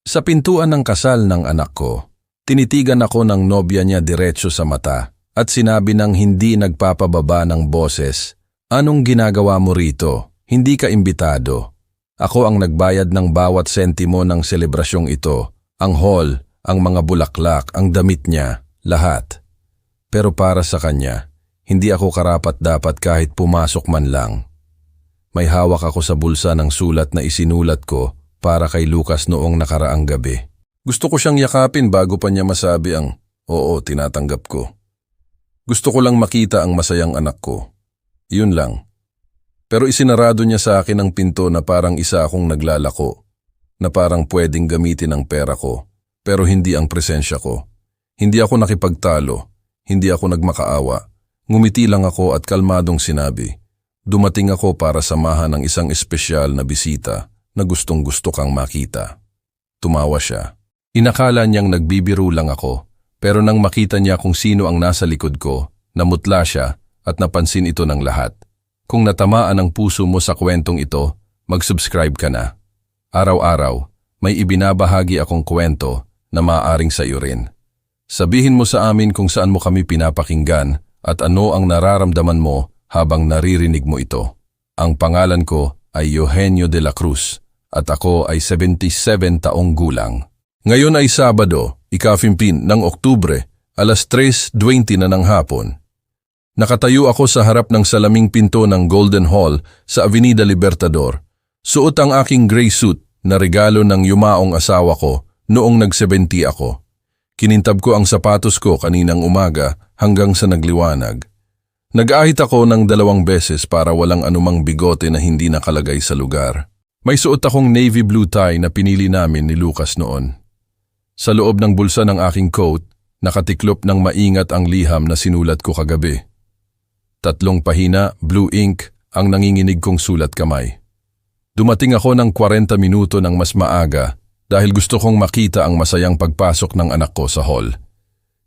Sa pintuan ng kasal ng anak ko, tinitigan ako ng nobya niya diretso sa mata at sinabi ng hindi nagpapababa ng boses, "Anong ginagawa mo rito? Hindi ka imbitado. Ako ang nagbayad ng bawat sentimo ng selebrasyong ito, ang hall, ang mga bulaklak, ang damit niya, lahat. Pero para sa kanya, hindi ako karapat-dapat kahit pumasok man lang." May hawak ako sa bulsa ng sulat na isinulat ko para kay Lucas noong nakaraang gabi. Gusto ko siyang yakapin bago pa niya masabi ang, "Oo, tinatanggap ko." Gusto ko lang makita ang masayang anak ko. Yun lang. Pero isinarado niya sa akin ang pinto na parang isa akong naglalako, na parang pwedeng gamitin ang pera ko, pero hindi ang presensya ko. Hindi ako nakipagtalo, hindi ako nagmakaawa. Ngumiti lang ako at kalmadong sinabi, "Dumating ako para samahan ng isang espesyal na bisita na gustong-gusto kang makita." Tumawa siya. Inakala niyang nagbibiro lang ako, pero nang makita niya kung sino ang nasa likod ko, namutla siya at napansin ito ng lahat. Kung natamaan ang puso mo sa kwentong ito, mag-subscribe ka na. Araw-araw, may ibinabahagi akong kwento na maaaring sa iyo rin. Sabihin mo sa amin kung saan mo kami pinapakinggan at ano ang nararamdaman mo habang naririnig mo ito. Ang pangalan ko ay Eugenio de la Cruz at ako ay 77 taong gulang. Ngayon ay Sabado, ika-15 ng Oktubre, alas 3:20 na ng hapon. Nakatayo ako sa harap ng salaming pinto ng Golden Hall sa Avenida Libertador. Suot ang aking gray suit na regalo ng yumaong asawa ko noong nag-70 ako. Kinintab ko ang sapatos ko kaninang umaga hanggang sa nagliwanag. Nag-ahit ako ng 2 beses para walang anumang bigote na hindi nakalagay sa lugar. May suot akong navy blue tie na pinili namin ni Lucas noon. Sa loob ng bulsa ng aking coat, nakatiklop ng maingat ang liham na sinulat ko kagabi. 3 pahina, blue ink, ang nanginginig kong sulat kamay. Dumating ako ng 40 minuto ng mas maaga dahil gusto kong makita ang masayang pagpasok ng anak ko sa hall.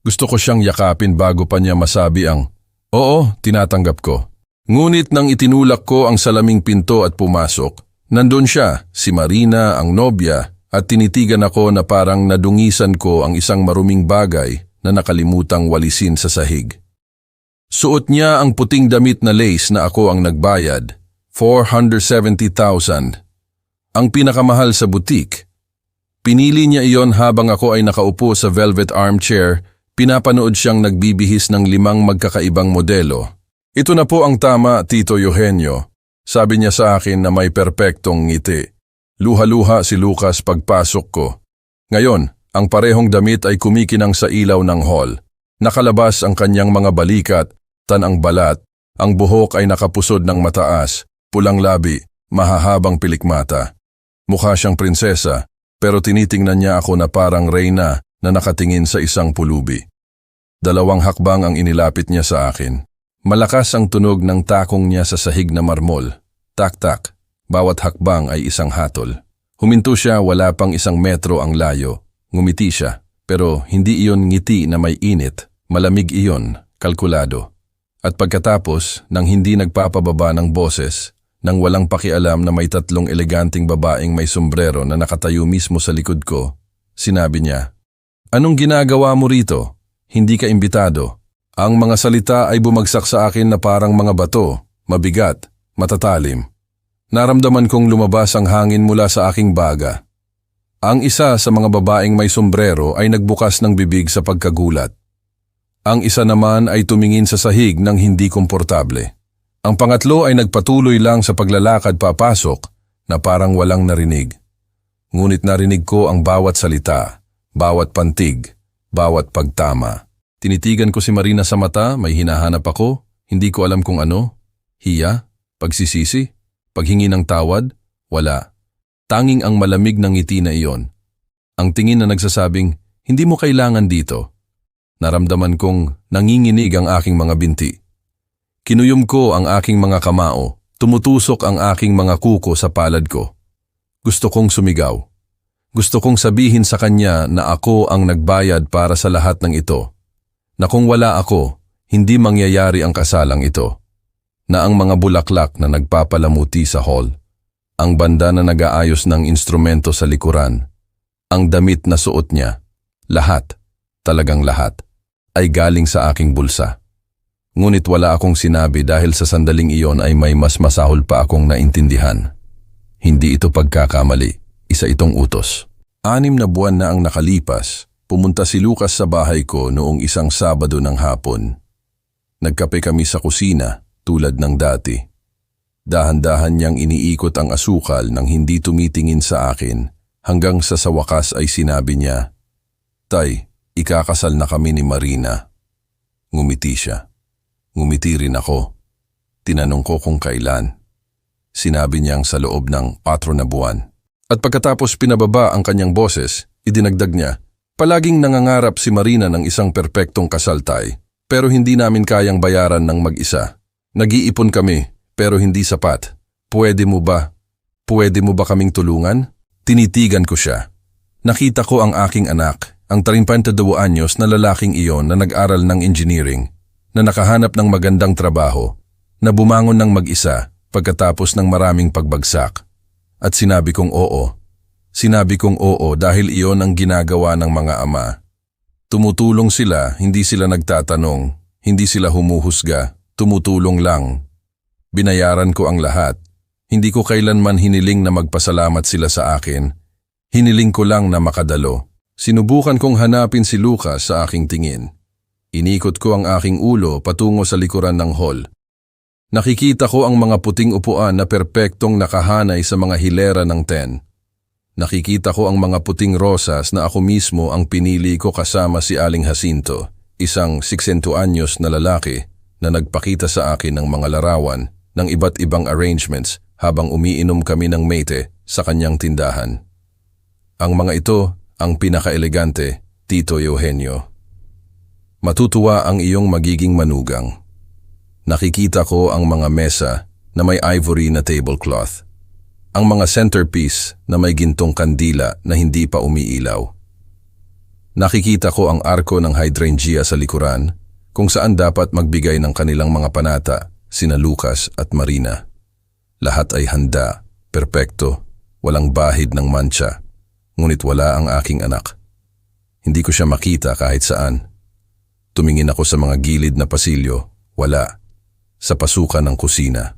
Gusto ko siyang yakapin bago pa niya masabi ang, "Oo, tinatanggap ko." Ngunit nang itinulak ko ang salaming pinto at pumasok, nandun siya, si Marina, ang nobya, at tinitigan ako na parang nadungisan ko ang isang maruming bagay na nakalimutang walisin sa sahig. Suot niya ang puting damit na lace na ako ang nagbayad, 470,000. Ang pinakamahal sa butik. Pinili niya iyon habang ako ay nakaupo sa velvet armchair, pinapanood siyang nagbibihis ng 5 magkakaibang modelo. "Ito na po ang tama, Tito Eugenio," sabi niya sa akin na may perpektong ngiti. Luha-luha si Lucas pagpasok ko. Ngayon, ang parehong damit ay kumikinang sa ilaw ng hall. Nakalabas ang kanyang mga balikat, ang balat, ang buhok ay nakapusod ng mataas, pulang labi, mahahabang pilikmata. Mukha siyang prinsesa, pero tinitingnan niya ako na parang reyna na nakatingin sa isang pulubi. 2 hakbang ang inilapit niya sa akin. Malakas ang tunog ng takong niya sa sahig na marmol. Tak-tak, bawat hakbang ay isang hatol. Huminto siya, wala pang 1 metro ang layo. Ngumiti siya, pero hindi iyon ngiti na may init, malamig iyon, kalkulado. At pagkatapos, nang hindi nagpapababa ng boses, nang walang pakialam na may 3 eleganteng babaeng may sombrero na nakatayo mismo sa likod ko, sinabi niya, "Anong ginagawa mo rito? Hindi ka imbitado." Ang mga salita ay bumagsak sa akin na parang mga bato, mabigat, matatalim. Naramdaman kong lumabas ang hangin mula sa aking baga. Ang isa sa mga babaeng may sombrero ay nagbukas ng bibig sa pagkagulat. Ang isa naman ay tumingin sa sahig ng hindi komportable. Ang pangatlo ay nagpatuloy lang sa paglalakad papasok na parang walang narinig. Ngunit narinig ko ang bawat salita, bawat pantig, bawat pagtama. Tinitigan ko si Marina sa mata, may hinahanap ako, hindi ko alam kung ano. Hiya, pagsisisi, paghingi ng tawad, wala. Tanging ang malamig ng ngiti na iyon. Ang tingin na nagsasabing, "Hindi mo kailangan dito." Naramdaman kong nanginginig ang aking mga binti. Kinuyom ko ang aking mga kamao, tumutusok ang aking mga kuko sa palad ko. Gusto kong sumigaw. Gusto kong sabihin sa kanya na ako ang nagbayad para sa lahat ng ito. Na kung wala ako, hindi mangyayari ang kasalang ito. Na ang mga bulaklak na nagpapalamuti sa hall, ang banda na nag-aayos ng instrumento sa likuran, Ang damit na suot niya, lahat, talagang lahat, ay galing sa aking bulsa. Ngunit wala akong sinabi dahil sa sandaling iyon ay may mas masahol pa akong naintindihan. Hindi ito pagkakamali, isa itong utos. 6 na buwan na ang nakalipas, pumunta si Lucas sa bahay ko noong isang Sabado ng hapon. Nagkape kami sa kusina tulad ng dati. Dahan-dahan niyang iniikot ang asukal nang hindi tumitingin sa akin hanggang sa wakas ay sinabi niya, "Tay, ikakasal na kami ni Marina." Ngumiti siya. Ngumiti rin ako. Tinanong ko kung kailan. Sinabi niyang sa loob ng 4 na buwan. At pagkatapos pinababa ang kanyang boses, idinagdag niya, "Palaging nangangarap si Marina ng isang perpektong kasal, tay, pero hindi namin kayang bayaran ng mag-isa. Nag-iipon kami, pero hindi sapat. Pwede mo ba? Pwede mo ba kaming tulungan?" Tinitigan ko siya. Nakita ko ang aking anak, ang 32 anyos na lalaking iyon na nag-aral ng engineering, na nakahanap ng magandang trabaho, na bumangon ng mag-isa pagkatapos ng maraming pagbagsak. At sinabi kong oo. Sinabi kong oo dahil iyon ang ginagawa ng mga ama. Tumutulong sila, hindi sila nagtatanong, hindi sila humuhusga, tumutulong lang. Binayaran ko ang lahat. Hindi ko kailanman hiniling na magpasalamat sila sa akin. Hiniling ko lang na makadalo. Sinubukan kong hanapin si Lucas sa aking tingin. Inikot ko ang aking ulo patungo sa likuran ng hall. Nakikita ko ang mga puting upuan na perpektong nakahanay sa mga hilera ng 10. Nakikita ko ang mga puting rosas na ako mismo ang pinili ko kasama si Aling Jacinto, isang 60 anyos na lalaki na nagpakita sa akin ng mga larawan ng iba't ibang arrangements habang umiinom kami ng mate sa kanyang tindahan. Ang mga ito ang pinaka-elegante, Tito Eugenio. Matutuwa ang iyong magiging manugang. Nakikita ko ang mga mesa na may ivory na tablecloth. Ang mga centerpiece na may gintong kandila na hindi pa umiilaw. Nakikita ko ang arko ng hydrangea sa likuran kung saan dapat magbigay ng kanilang mga panata sina Lucas at Marina. Lahat ay handa, perpekto, walang bahid ng mancha, ngunit wala ang aking anak. Hindi ko siya makita kahit saan. Tumingin ako sa mga gilid na pasilyo, wala. Sa pasukan ng kusina,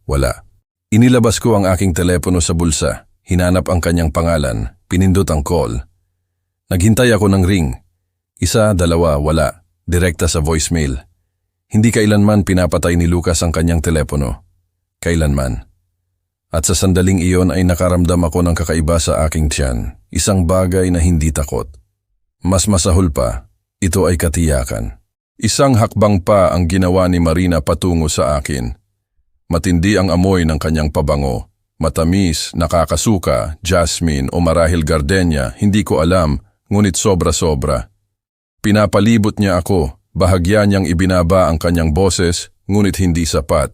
wala. Inilabas ko ang aking telepono sa bulsa, hinanap ang kanyang pangalan, pinindot ang call. Naghintay ako ng ring. 1, 2, wala. Direkta sa voicemail. Hindi kailanman pinapatay ni Lucas ang kanyang telepono. Kailanman. At sa sandaling iyon ay nakaramdam ako ng kakaiba sa aking tiyan, isang bagay na hindi takot. Mas masahol pa, ito ay katiyakan. Isang hakbang pa ang ginawa ni Marina patungo sa akin. Matindi ang amoy ng kanyang pabango. Matamis, nakakasuka, jasmine o marahil gardenia, hindi ko alam, ngunit sobra-sobra. Pinapalibot niya ako, bahagya niyang ibinaba ang kanyang boses, ngunit hindi sapat.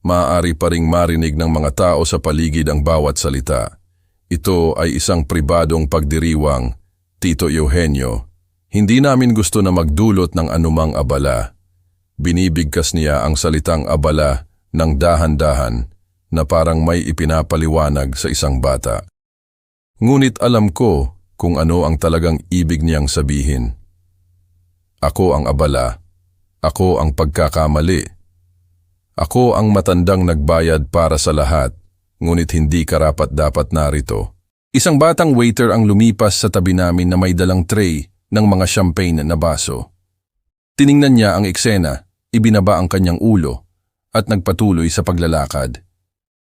Maaari pa ring marinig ng mga tao sa paligid ang bawat salita. Ito ay isang pribadong pagdiriwang, Tito Eugenio. Hindi namin gusto na magdulot ng anumang abala. Binibigkas niya ang salitang abala ng dahan-dahan na parang may ipinapaliwanag sa isang bata. Ngunit alam ko kung ano ang talagang ibig niyang sabihin. Ako ang abala. Ako ang pagkakamali. Ako ang matandang nagbayad para sa lahat, ngunit hindi karapat-dapat narito. Isang batang waiter ang lumipas sa tabi namin na may dalang tray ng mga champagne na baso. Tiningnan niya ang eksena, ibinaba ang kanyang ulo, at nagpatuloy sa paglalakad.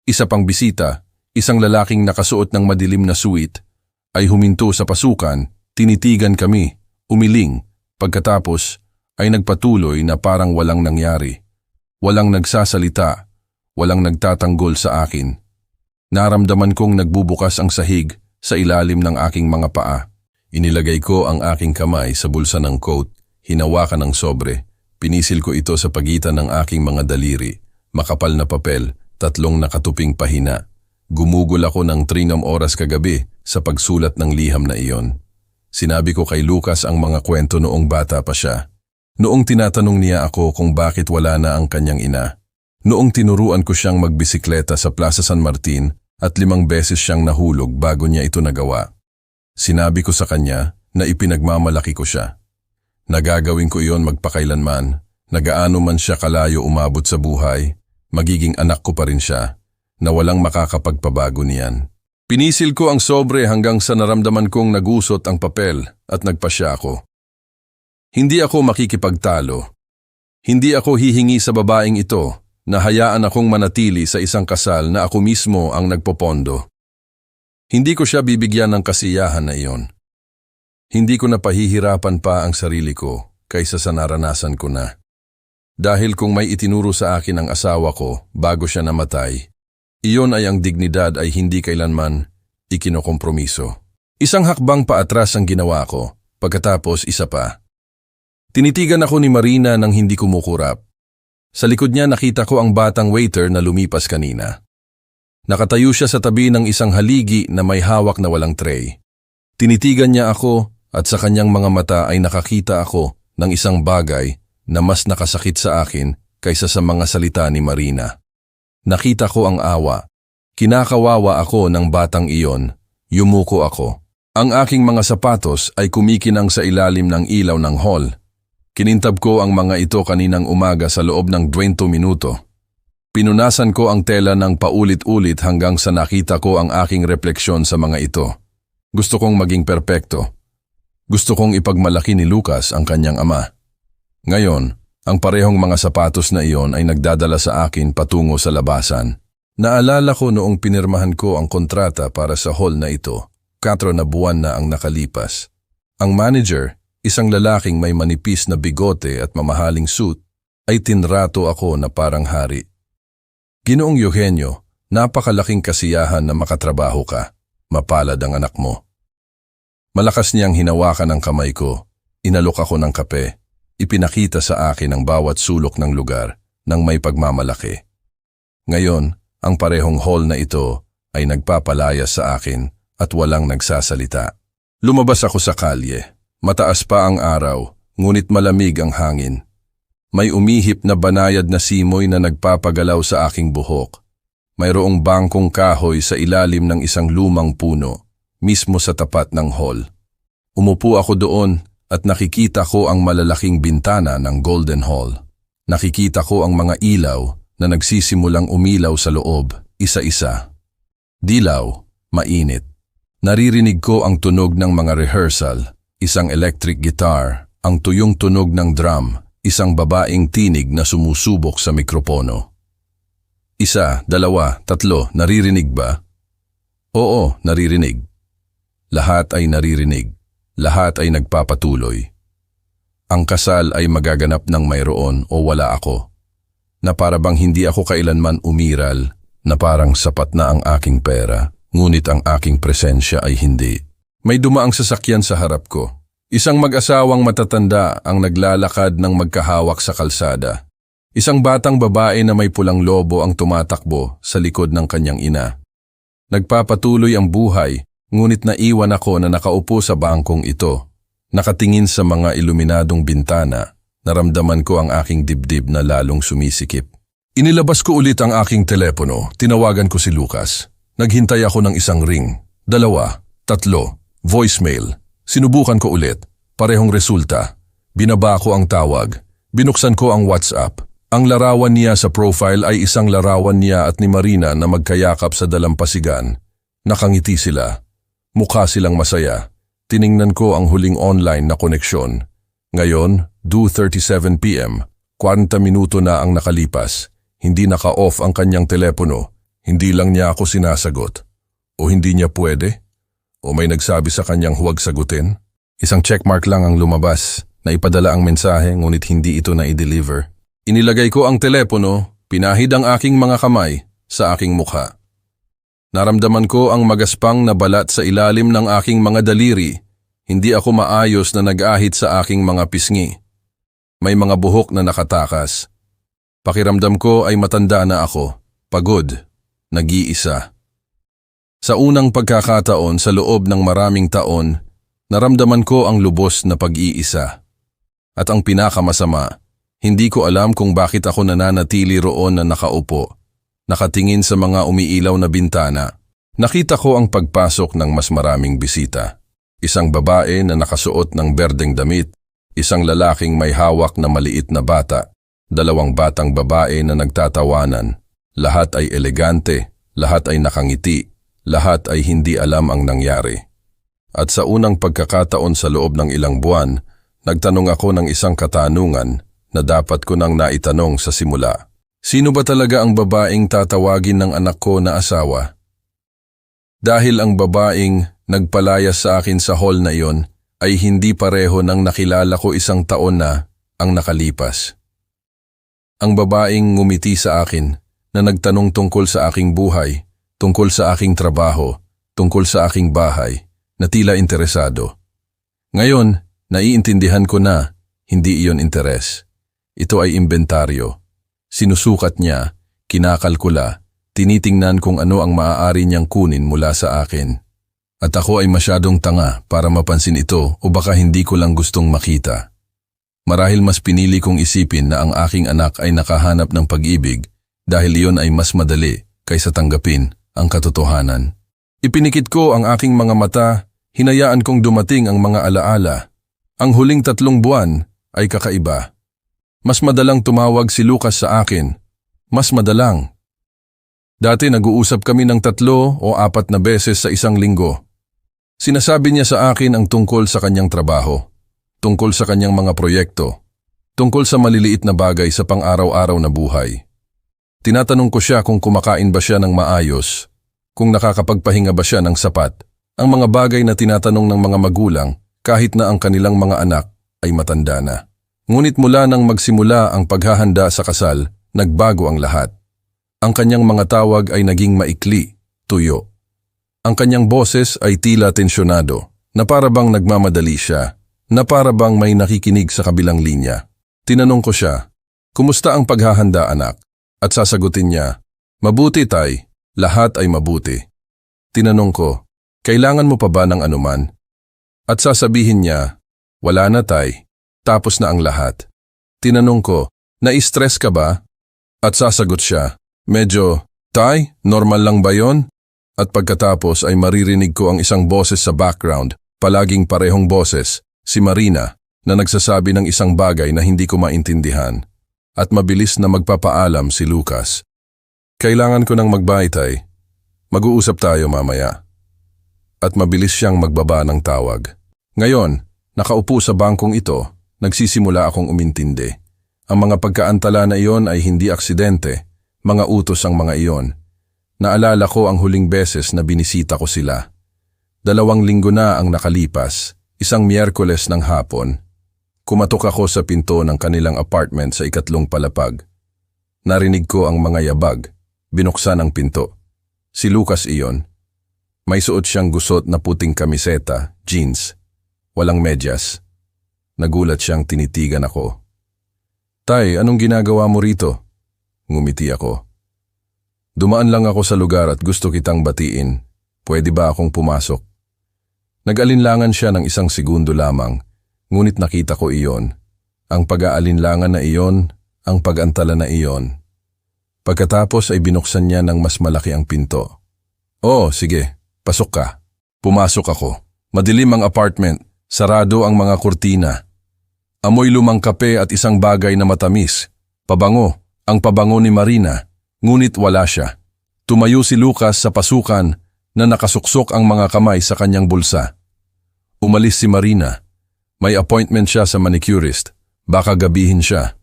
Isa pang bisita, isang lalaking nakasuot ng madilim na suit, ay huminto sa pasukan, tinitigan kami, umiling, pagkatapos ay nagpatuloy na parang walang nangyari. Walang nagsasalita, walang nagtatanggol sa akin. Naramdaman kong nagbubukas ang sahig sa ilalim ng aking mga paa. Inilagay ko ang aking kamay sa bulsa ng coat, hinawakan ng sobre. Pinisil ko ito sa pagitan ng aking mga daliri. Makapal na papel, 3 nakatuping pahina. Gumugol ako ng 3 oras kagabi sa pagsulat ng liham na iyon. Sinabi ko kay Lucas ang mga kwento noong bata pa siya. Noong tinatanong niya ako kung bakit wala na ang kanyang ina. Noong tinuruan ko siyang magbisikleta sa Plaza San Martin at 5 beses siyang nahulog bago niya ito nagawa. Sinabi ko sa kanya na ipinagmamalaki ko siya. Nagagawin ko iyon magpakailanman, nagaano man siya kalayo umabot sa buhay, magiging anak ko pa rin siya, na walang makakapagpabago niyan. Pinisil ko ang sobre hanggang sa naramdaman kong nagusot ang papel at nagpasya ako. Hindi ako makikipagtalo. Hindi ako hihingi sa babaeng ito na hayaan akong manatili sa isang kasal na ako mismo ang nagpopondo. Hindi ko siya bibigyan ng kasiyahan na iyon. Hindi ko na pahihirapan pa ang sarili ko kaysa sa naranasan ko na. Dahil kung may itinuro sa akin ang asawa ko bago siya namatay, iyon ay ang dignidad ay hindi kailanman ikinokompromiso. Isang hakbang paatras ang ginawa ko, pagkatapos isa pa. Tinitigan ako ni Marina nang hindi kumukurap. Sa likod niya nakita ko ang batang waiter na lumipas kanina. Nakatayo siya sa tabi ng isang haligi na may hawak na walang tray. Tinitigan niya ako at sa kanyang mga mata ay nakakita ako ng isang bagay na mas nakasakit sa akin kaysa sa mga salita ni Marina. Nakita ko ang awa. Kinakawawa ako ng batang iyon. Yumuko ako. Ang aking mga sapatos ay kumikinang sa ilalim ng ilaw ng hall. Kinintab ko ang mga ito kaninang umaga sa loob ng 20 minuto. Pinunasan ko ang tela ng paulit-ulit hanggang sa nakita ko ang aking refleksyon sa mga ito. Gusto kong maging perpekto. Gusto kong ipagmalaki ni Lucas ang kanyang ama. Ngayon, ang parehong mga sapatos na iyon ay nagdadala sa akin patungo sa labasan. Naalala ko noong pinirmahan ko ang kontrata para sa hall na ito, 4 na buwan na ang nakalipas. Ang manager, isang lalaking may manipis na bigote at mamahaling suit, ay tinrato ako na parang hari. Ginoong Eugenio, napakalaking kasiyahan na makatrabaho ka. Mapalad ang anak mo. Malakas niyang hinawakan ang kamay ko. Inalok ako ng kape. Ipinakita sa akin ang bawat sulok ng lugar nang may pagmamalaki. Ngayon, ang parehong hall na ito ay nagpapalayas sa akin at walang nagsasalita. Lumabas ako sa kalye. Mataas pa ang araw, ngunit malamig ang hangin. May umihip na banayad na simoy na nagpapagalaw sa aking buhok. Mayroong bangkong kahoy sa ilalim ng isang lumang puno, mismo sa tapat ng hall. Umupo ako doon at nakikita ko ang malalaking bintana ng Golden Hall. Nakikita ko ang mga ilaw na nagsisimulang umilaw sa loob, isa-isa. Dilaw, mainit. Naririnig ko ang tunog ng mga rehearsal. Isang electric guitar, ang tuyong tunog ng drum, isang babaeng tinig na sumusubok sa mikropono. 1, 2, 3, naririnig ba? Oo, naririnig. Lahat ay naririnig. Lahat ay nagpapatuloy. Ang kasal ay magaganap ng mayroon o wala ako. Na para bang hindi ako kailanman umiral, na parang sapat na ang aking pera, ngunit ang aking presensya ay hindi. May dumaang sasakyan sa harap ko. Isang mag-asawang matatanda ang naglalakad ng magkahawak sa kalsada. Isang batang babae na may pulang lobo ang tumatakbo sa likod ng kanyang ina. Nagpapatuloy ang buhay, ngunit naiwan ako na nakaupo sa bangkong ito. Nakatingin sa mga iluminadong bintana, naramdaman ko ang aking dibdib na lalong sumisikip. Inilabas ko ulit ang aking telepono, tinawagan ko si Lucas. Naghintay ako ng isang ring, 2, 3, voicemail. Sinubukan ko ulit. Parehong resulta. Binaba ko ang tawag. Binuksan ko ang WhatsApp. Ang larawan niya sa profile ay isang larawan niya at ni Marina na magkayakap sa dalampasigan. Nakangiti sila. Mukha silang masaya. Tiningnan ko ang huling online na koneksyon. Ngayon, 2:37 PM. 40 minuto na ang nakalipas. Hindi naka-off ang kanyang telepono. Hindi lang niya ako sinasagot. O hindi niya pwede? O may nagsabi sa kanyang huwag sagutin? Isang checkmark lang ang lumabas na ipadala ang mensahe ngunit hindi ito na i-deliver. Inilagay ko ang telepono, pinahid ang aking mga kamay sa aking mukha. Naramdaman ko ang magaspang na balat sa ilalim ng aking mga daliri. Hindi ako maayos na nag-ahit sa aking mga pisngi. May mga buhok na nakatakas. Pakiramdam ko ay matanda na ako, pagod, nag-iisa. Sa unang pagkakataon sa loob ng maraming taon, naramdaman ko ang lubos na pag-iisa. At ang pinakamasama, hindi ko alam kung bakit ako nananatili roon na nakaupo, nakatingin sa mga umiilaw na bintana. Nakita ko ang pagpasok ng mas maraming bisita. Isang babae na nakasuot ng berdeng damit, isang lalaking may hawak na maliit na bata, dalawang batang babae na nagtatawanan. Lahat ay elegante, lahat ay nakangiti, lahat ay hindi alam ang nangyari. At sa unang pagkakataon sa loob ng ilang buwan, nagtanong ako ng isang katanungan na dapat ko nang naitanong sa simula. Sino ba talaga ang babaeng tatawagin ng anak ko na asawa? Dahil ang babaeng nagpalayas sa akin sa hall na iyon ay hindi pareho ng nakilala ko isang taon na ang nakalipas. Ang babaeng ngumiti sa akin na nagtanong tungkol sa aking buhay, tungkol sa aking trabaho, tungkol sa aking bahay, na tila interesado. Ngayon, naiintindihan ko na hindi iyon interes. Ito ay inventaryo. Sinusukat niya, kinakalkula, tinitingnan kung ano ang maaari niyang kunin mula sa akin. At ako ay masyadong tanga para mapansin ito o baka hindi ko lang gustong makita. Marahil mas pinili kong isipin na ang aking anak ay nakahanap ng pag-ibig dahil iyon ay mas madali kaysa tanggapin ang katotohanan. Ipinikit ko ang aking mga mata, hinayaan kong dumating ang mga alaala. Ang huling 3 buwan ay kakaiba. Mas madalang tumawag si Lucas sa akin. Mas madalang. Dati nag-uusap kami ng 3 o 4 na beses sa isang linggo. Sinasabi niya sa akin ang tungkol sa kanyang trabaho, tungkol sa kanyang mga proyekto, tungkol sa maliliit na bagay sa pang-araw-araw na buhay. Tinatanong ko siya kung kumakain ba siya ng maayos, kung nakakapagpahinga ba siya ng sapat, ang mga bagay na tinatanong ng mga magulang kahit na ang kanilang mga anak ay matanda na. Ngunit mula nang magsimula ang paghahanda sa kasal, nagbago ang lahat. Ang kanyang mga tawag ay naging maikli, tuyo. Ang kanyang boses ay tila tensyonado, na para bang nagmamadali siya, na para bang may nakikinig sa kabilang linya. Tinanong ko siya, "Kumusta ang paghahanda, anak?" At sasagutin niya, "Mabuti, tay. Lahat ay mabuti." Tinanong ko, "Kailangan mo pa ba ng anuman?" At sasabihin niya, "Wala na, tay. Tapos na ang lahat." Tinanong ko, "Na-stress ka ba?" At sasagot siya, "Medyo, tay, normal lang ba yon?" At pagkatapos ay maririnig ko ang isang boses sa background, palaging parehong boses, si Marina, na nagsasabi ng isang bagay na hindi ko maintindihan. At mabilis na magpapaalam si Lucas. "Kailangan ko nang mag-bye, tay. Mag-uusap tayo mamaya." At mabilis siyang magbaba ng tawag. Ngayon, nakaupo sa bangkong ito, nagsisimula akong umintindi. Ang mga pagkaantala na iyon ay hindi aksidente, mga utos ang mga iyon. Naalala ko ang huling beses na binisita ko sila. 2 linggo na ang nakalipas, isang Miyerkules ng hapon. Kumatok ako sa pinto ng kanilang apartment sa 3 palapag. Narinig ko ang mga yabag. Binuksan ang pinto. Si Lucas iyon. May suot siyang gusot na puting kamiseta, jeans. Walang medyas. Nagulat siyang tinitigan ako. "Tay, anong ginagawa mo rito?" Ngumiti ako. "Dumaan lang ako sa lugar at gusto kitang batiin. Pwede ba akong pumasok?" Nag-alinlangan siya ng 1 segundo lamang. Ngunit nakita ko iyon, ang pag-aalinlangan na iyon, ang pag-antala na iyon. Pagkatapos ay binuksan niya ng mas malaki ang pinto. "Oh, sige, pasok ka." Pumasok ako. Madilim ang apartment, sarado ang mga kurtina. Amoy lumang kape at isang bagay na matamis. Pabango, ang pabango ni Marina, ngunit wala siya. Tumayo si Lucas sa pasukan na nakasuksok ang mga kamay sa kanyang bulsa. Umalis si Marina. May appointment siya sa manicurist. Baka gabihin siya.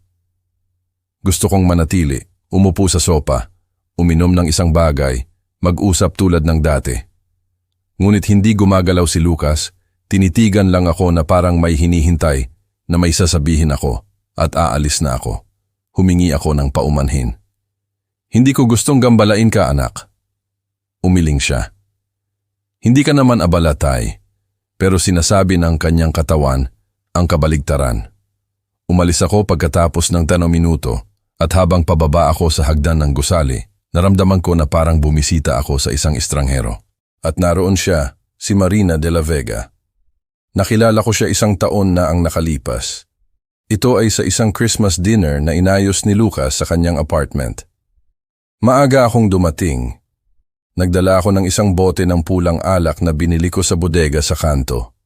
Gusto kong manatili, umupo sa sopa, uminom ng isang bagay, mag-usap tulad ng dati. Ngunit hindi gumagalaw si Lucas, tinitigan lang ako na parang may hinihintay na may sasabihin ako at aalis na ako. Humingi ako ng paumanhin. "Hindi ko gustong gambalain ka, anak." Umiling siya. "Hindi ka naman abala, tay." Pero sinasabi ng kanyang katawan ang kabaligtaran. Umalis ako pagkatapos ng 10 minuto at habang pababa ako sa hagdan ng gusali, naramdaman ko na parang bumisita ako sa isang estranghero. At naroon siya, si Marina de la Vega. Nakilala ko siya 1 taon na ang nakalipas. Ito ay sa isang Christmas dinner na inayos ni Lucas sa kanyang apartment. Maaga akong dumating. Nagdala ako ng isang bote ng pulang alak na binili ko sa bodega sa kanto.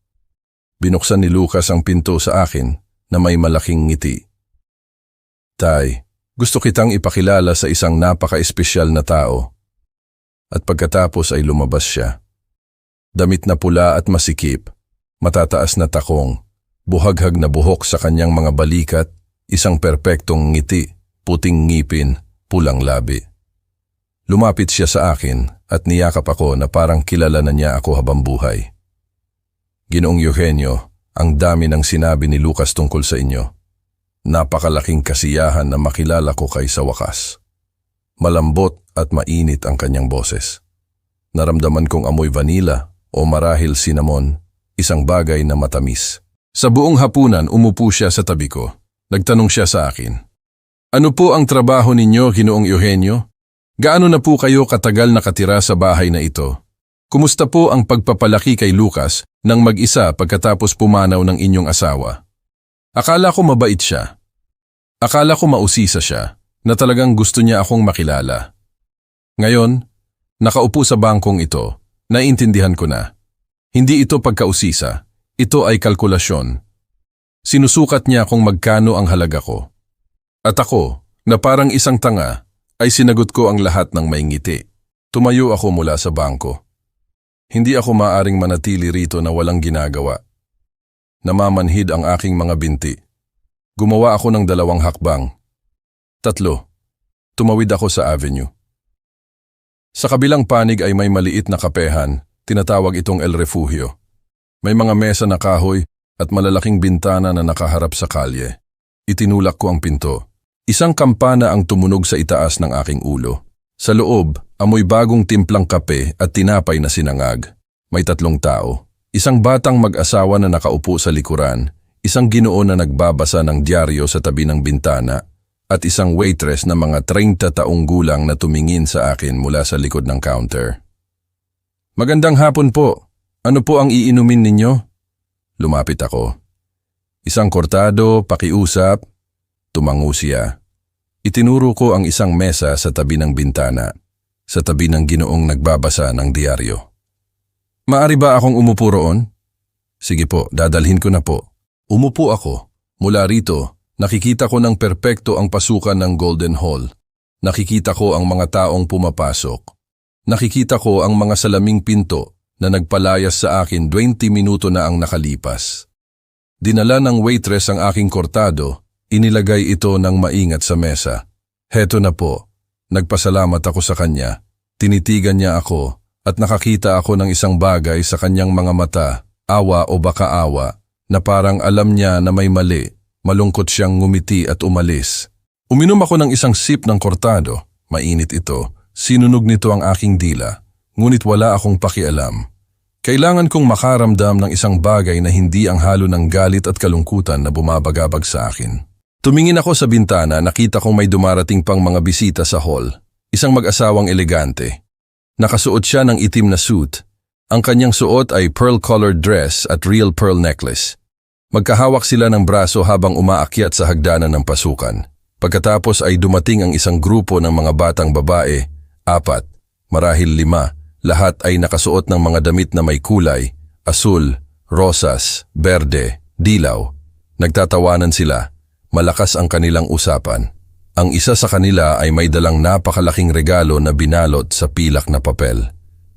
Binuksan ni Lucas ang pinto sa akin na may malaking ngiti. Tay, gusto kitang ipakilala sa isang napaka-espesyal na tao. At pagkatapos ay lumabas siya. Damit na pula at masikip, matataas na takong, buhaghag na buhok sa kanyang mga balikat, isang perpektong ngiti, puting ngipin, pulang labi. Lumapit siya sa akin at niyakap ako na parang kilala na niya ako habang buhay. Ginoong Eugenio, ang dami ng sinabi ni Lucas tungkol sa inyo. Napakalaking kasiyahan na makilala ko kay sa wakas. Malambot at mainit ang kanyang boses. Naramdaman kong amoy vanilla o marahil cinnamon, isang bagay na matamis. Sa buong hapunan umupo siya sa tabi ko. Nagtanong siya sa akin. Ano po ang trabaho ninyo, Ginoong Eugenio? Gaano na po kayo katagal nakatira sa bahay na ito? Kumusta po ang pagpapalaki kay Lucas nang mag-isa pagkatapos pumanaw ng inyong asawa? Akala ko mabait siya. Akala ko mausisa siya na talagang gusto niya akong makilala. Ngayon, nakaupo sa bangkong ito, naiintindihan ko na. Hindi ito pagkausisa, ito ay kalkulasyon. Sinusukat niya kung magkano ang halaga ko. At ako, na parang isang tanga, ay sinagot ko ang lahat ng may ngiti. Tumayo ako mula sa bangko. Hindi ako maaring manatili rito na walang ginagawa. Namamanhid ang aking mga binti. Gumawa ako ng 2 hakbang. 3. Tumawid ako sa avenue. Sa kabilang panig ay may maliit na kapehan, tinatawag itong El Refugio. May mga mesa na kahoy at malalaking bintana na nakaharap sa kalye. Itinulak ko ang pinto. Isang kampana ang tumunog sa itaas ng aking ulo. Sa loob, amoy bagong timplang kape at tinapay na sinangag. May 3 tao. Isang batang mag-asawa na nakaupo sa likuran, isang ginoo na nagbabasa ng dyaryo sa tabi ng bintana, at isang waitress na mga 30 taong gulang na tumingin sa akin mula sa likod ng counter. Magandang hapon po. Ano po ang iinumin ninyo? Lumapit ako. Isang kortado, pakiusap. Tumango siya. Itinuro ko ang isang mesa sa tabi ng bintana, sa tabi ng ginoong nagbabasa ng dyaryo. Maari ba akong umupo roon? Sige po, dadalhin ko na po. Umupo ako. Mula rito, nakikita ko ng perpekto ang pasukan ng Golden Hall. Nakikita ko ang mga taong pumapasok. Nakikita ko ang mga salaming pinto na nagpalayas sa akin 20 minuto na ang nakalipas. Dinala ng waitress ang aking kortado. Inilagay ito ng maingat sa mesa. Heto na po. Nagpasalamat ako sa kanya. Tinitigan niya ako at nakakita ako ng isang bagay sa kanyang mga mata, awa o baka awa, na parang alam niya na may mali. Malungkot siyang ngumiti at umalis. Uminom ako ng isang sip ng kortado. Mainit ito. Sinunog nito ang aking dila. Ngunit wala akong pakialam. Kailangan kong makaramdam ng isang bagay na hindi ang halo ng galit at kalungkutan na bumabagabag sa akin. Tumingin ako sa bintana, nakita kong may dumarating pang mga bisita sa hall. Isang mag-asawang elegante. Nakasuot siya ng itim na suit. Ang kanyang suot ay pearl-colored dress at real pearl necklace. Magkahawak sila ng braso habang umaakyat sa hagdanan ng pasukan. Pagkatapos ay dumating ang isang grupo ng mga batang babae, 4, marahil 5, lahat ay nakasuot ng mga damit na may kulay, asul, rosas, berde, dilaw. Nagtatawanan sila. Malakas ang kanilang usapan. Ang isa sa kanila ay may dalang napakalaking regalo na binalot sa pilak na papel.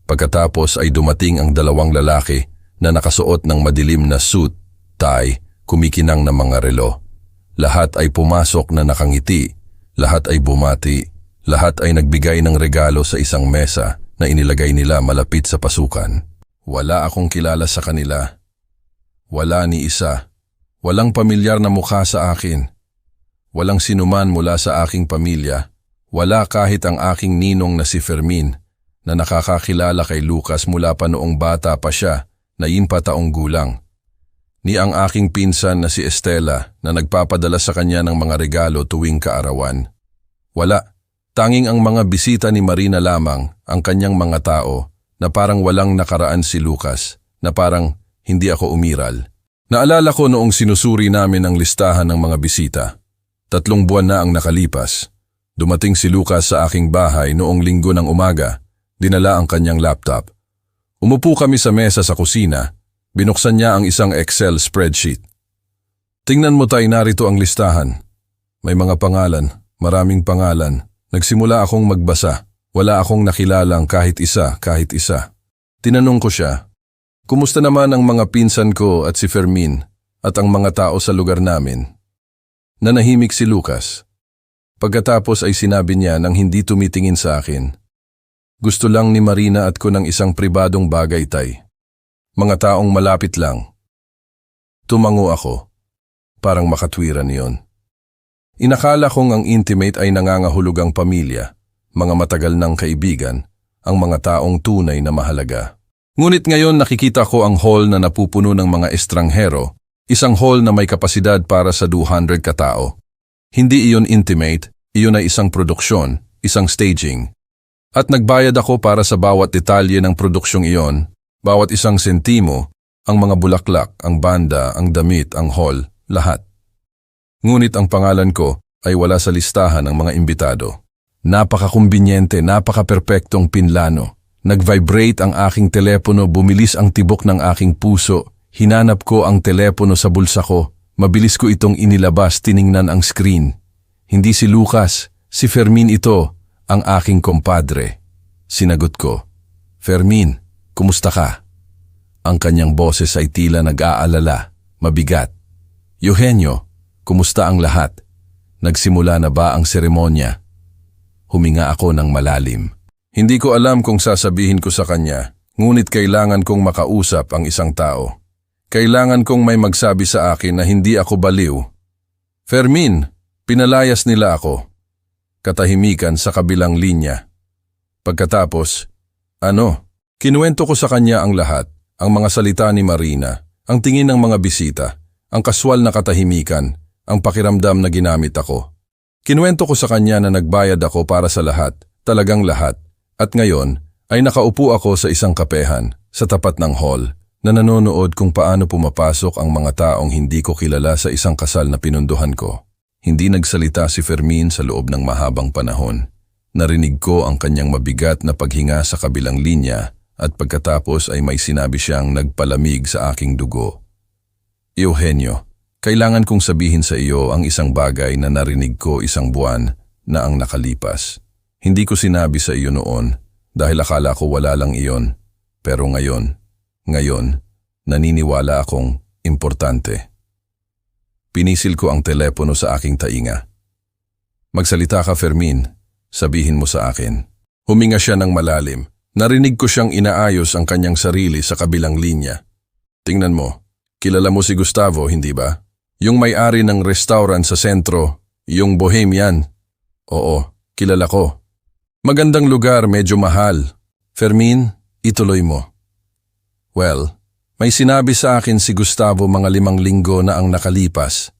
Pagkatapos ay dumating ang 2 lalaki na nakasuot ng madilim na suit, tie, kumikinang na mga relo. Lahat ay pumasok na nakangiti, lahat ay bumati, lahat ay nagbigay ng regalo sa isang mesa na inilagay nila malapit sa pasukan. Wala akong kilala sa kanila. Wala ni isa. Walang pamilyar na mukha sa akin. Walang sinuman mula sa aking pamilya. Wala kahit ang aking ninong na si Fermin na nakakakilala kay Lucas mula pa noong bata pa siya na 4 taong gulang. Ni ang aking pinsan na si Estela na nagpapadala sa kanya ng mga regalo tuwing kaarawan. Wala. Tanging ang mga bisita ni Marina lamang, ang kanyang mga tao, na parang walang nakaraan si Lucas, na parang hindi ako umiral. Naalala ko noong sinusuri namin ang listahan ng mga bisita. 3 buwan na ang nakalipas. Dumating si Lucas sa aking bahay noong Linggo ng umaga. Dinala ang kanyang laptop. Umupo kami sa mesa sa kusina. Binuksan niya ang isang Excel spreadsheet. Tingnan mo tay, narito ang listahan. May mga pangalan, maraming pangalan. Nagsimula akong magbasa. Wala akong nakilalang kahit isa. Tinanong ko siya, kumusta naman ang mga pinsan ko at si Fermin at ang mga tao sa lugar namin? Nanahimik si Lucas. Pagkatapos ay sinabi niya nang hindi tumitingin sa akin, gusto lang ni Marina at ko ng isang pribadong bagay, tay. Mga taong malapit lang. Tumango ako. Parang makatwiran yon. Inakala kong ang intimate ay nangangahulugang pamilya, mga matagal ng kaibigan, ang mga taong tunay na mahalaga. Ngunit ngayon nakikita ko ang hall na napupuno ng mga estranghero, isang hall na may kapasidad para sa 200 katao. Hindi iyon intimate, iyon ay isang produksyon, isang staging. At nagbayad ako para sa bawat detalye ng produksyong iyon, bawat isang sentimo, ang mga bulaklak, ang banda, ang damit, ang hall, lahat. Ngunit ang pangalan ko ay wala sa listahan ng mga imbitado. Napakakumbinyente, napaka-perpektong pinlano. Nag-vibrate ang aking telepono, bumilis ang tibok ng aking puso. Hinanap ko ang telepono sa bulsa ko. Mabilis ko itong inilabas, tiningnan ang screen. Hindi si Lucas, si Fermin ito, ang aking kompadre. Sinagot ko, Fermin, kumusta ka? Ang kanyang boses ay tila nag-aalala, mabigat. Eugenio, kumusta ang lahat? Nagsimula na ba ang seremonya? Huminga ako ng malalim. Hindi ko alam kung sasabihin ko sa kanya, ngunit kailangan kong makausap ang isang tao. Kailangan kong may magsabi sa akin na hindi ako baliw. Fermin, pinalayas nila ako. Katahimikan sa kabilang linya. Pagkatapos, kinuwento ko sa kanya ang lahat, ang mga salita ni Marina, ang tingin ng mga bisita, ang kaswal na katahimikan, ang pakiramdam na ginamit ako. Kinuwento ko sa kanya na nagbayad ako para sa lahat, talagang lahat, at ngayon ay nakaupo ako sa isang kapehan, sa tapat ng hall, na nanonood kung paano pumapasok ang mga taong hindi ko kilala sa isang kasal na pinunduhan ko. Hindi nagsalita si Fermin sa loob ng mahabang panahon. Narinig ko ang kanyang mabigat na paghinga sa kabilang linya at pagkatapos ay may sinabi siyang nagpalamig sa aking dugo. Eugenio, kailangan kong sabihin sa iyo ang isang bagay na narinig ko isang buwan na ang nakalipas. Hindi ko sinabi sa iyo noon dahil akala ko wala lang iyon. Pero ngayon, naniniwala akong importante. Pinisil ko ang telepono sa aking tainga. Magsalita ka, Fermin. Sabihin mo sa akin. Huminga siya ng malalim. Narinig ko siyang inaayos ang kanyang sarili sa kabilang linya. Tingnan mo, kilala mo si Gustavo, hindi ba? Yung may-ari ng restaurant sa sentro, yung Bohemian. Oo, kilala ko. Magandang lugar, medyo mahal. Fermin, ituloy mo. Well, may sinabi sa akin si Gustavo mga 5 linggo na ang nakalipas.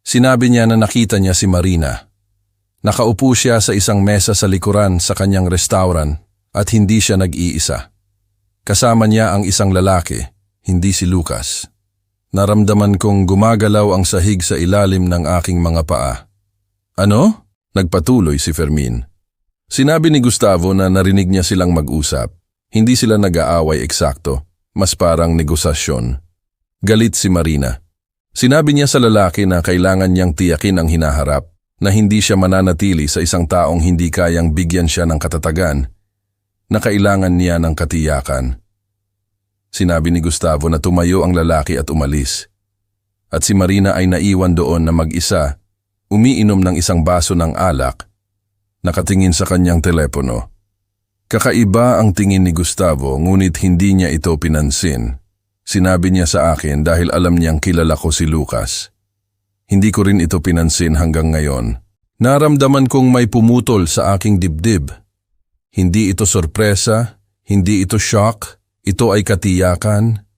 Sinabi niya na nakita niya si Marina. Nakaupo siya sa isang mesa sa likuran sa kanyang restaurant at hindi siya nag-iisa. Kasama niya ang isang lalaki, hindi si Lucas. Naramdaman kong gumagalaw ang sahig sa ilalim ng aking mga paa. Ano? Nagpatuloy si Fermin. Sinabi ni Gustavo na narinig niya silang mag-usap. Hindi sila nag-aaway eksakto. Mas parang negosasyon. Galit si Marina. Sinabi niya sa lalaki na kailangan niyang tiyakin ang hinaharap, na hindi siya mananatili sa isang taong hindi kayang bigyan siya ng katatagan, na kailangan niya ng katiyakan. Sinabi ni Gustavo na tumayo ang lalaki at umalis. At si Marina ay naiwan doon na mag-isa, umiinom ng isang baso ng alak, nakatingin sa kanyang telepono. Kakaiba ang tingin ni Gustavo ngunit hindi niya ito pinansin. Sinabi niya sa akin dahil alam niyang kilala ko si Lucas. Hindi ko rin ito pinansin hanggang ngayon. Naramdaman kong may pumutol sa aking dibdib. Hindi ito sorpresa, hindi ito shock, ito ay katiyakan.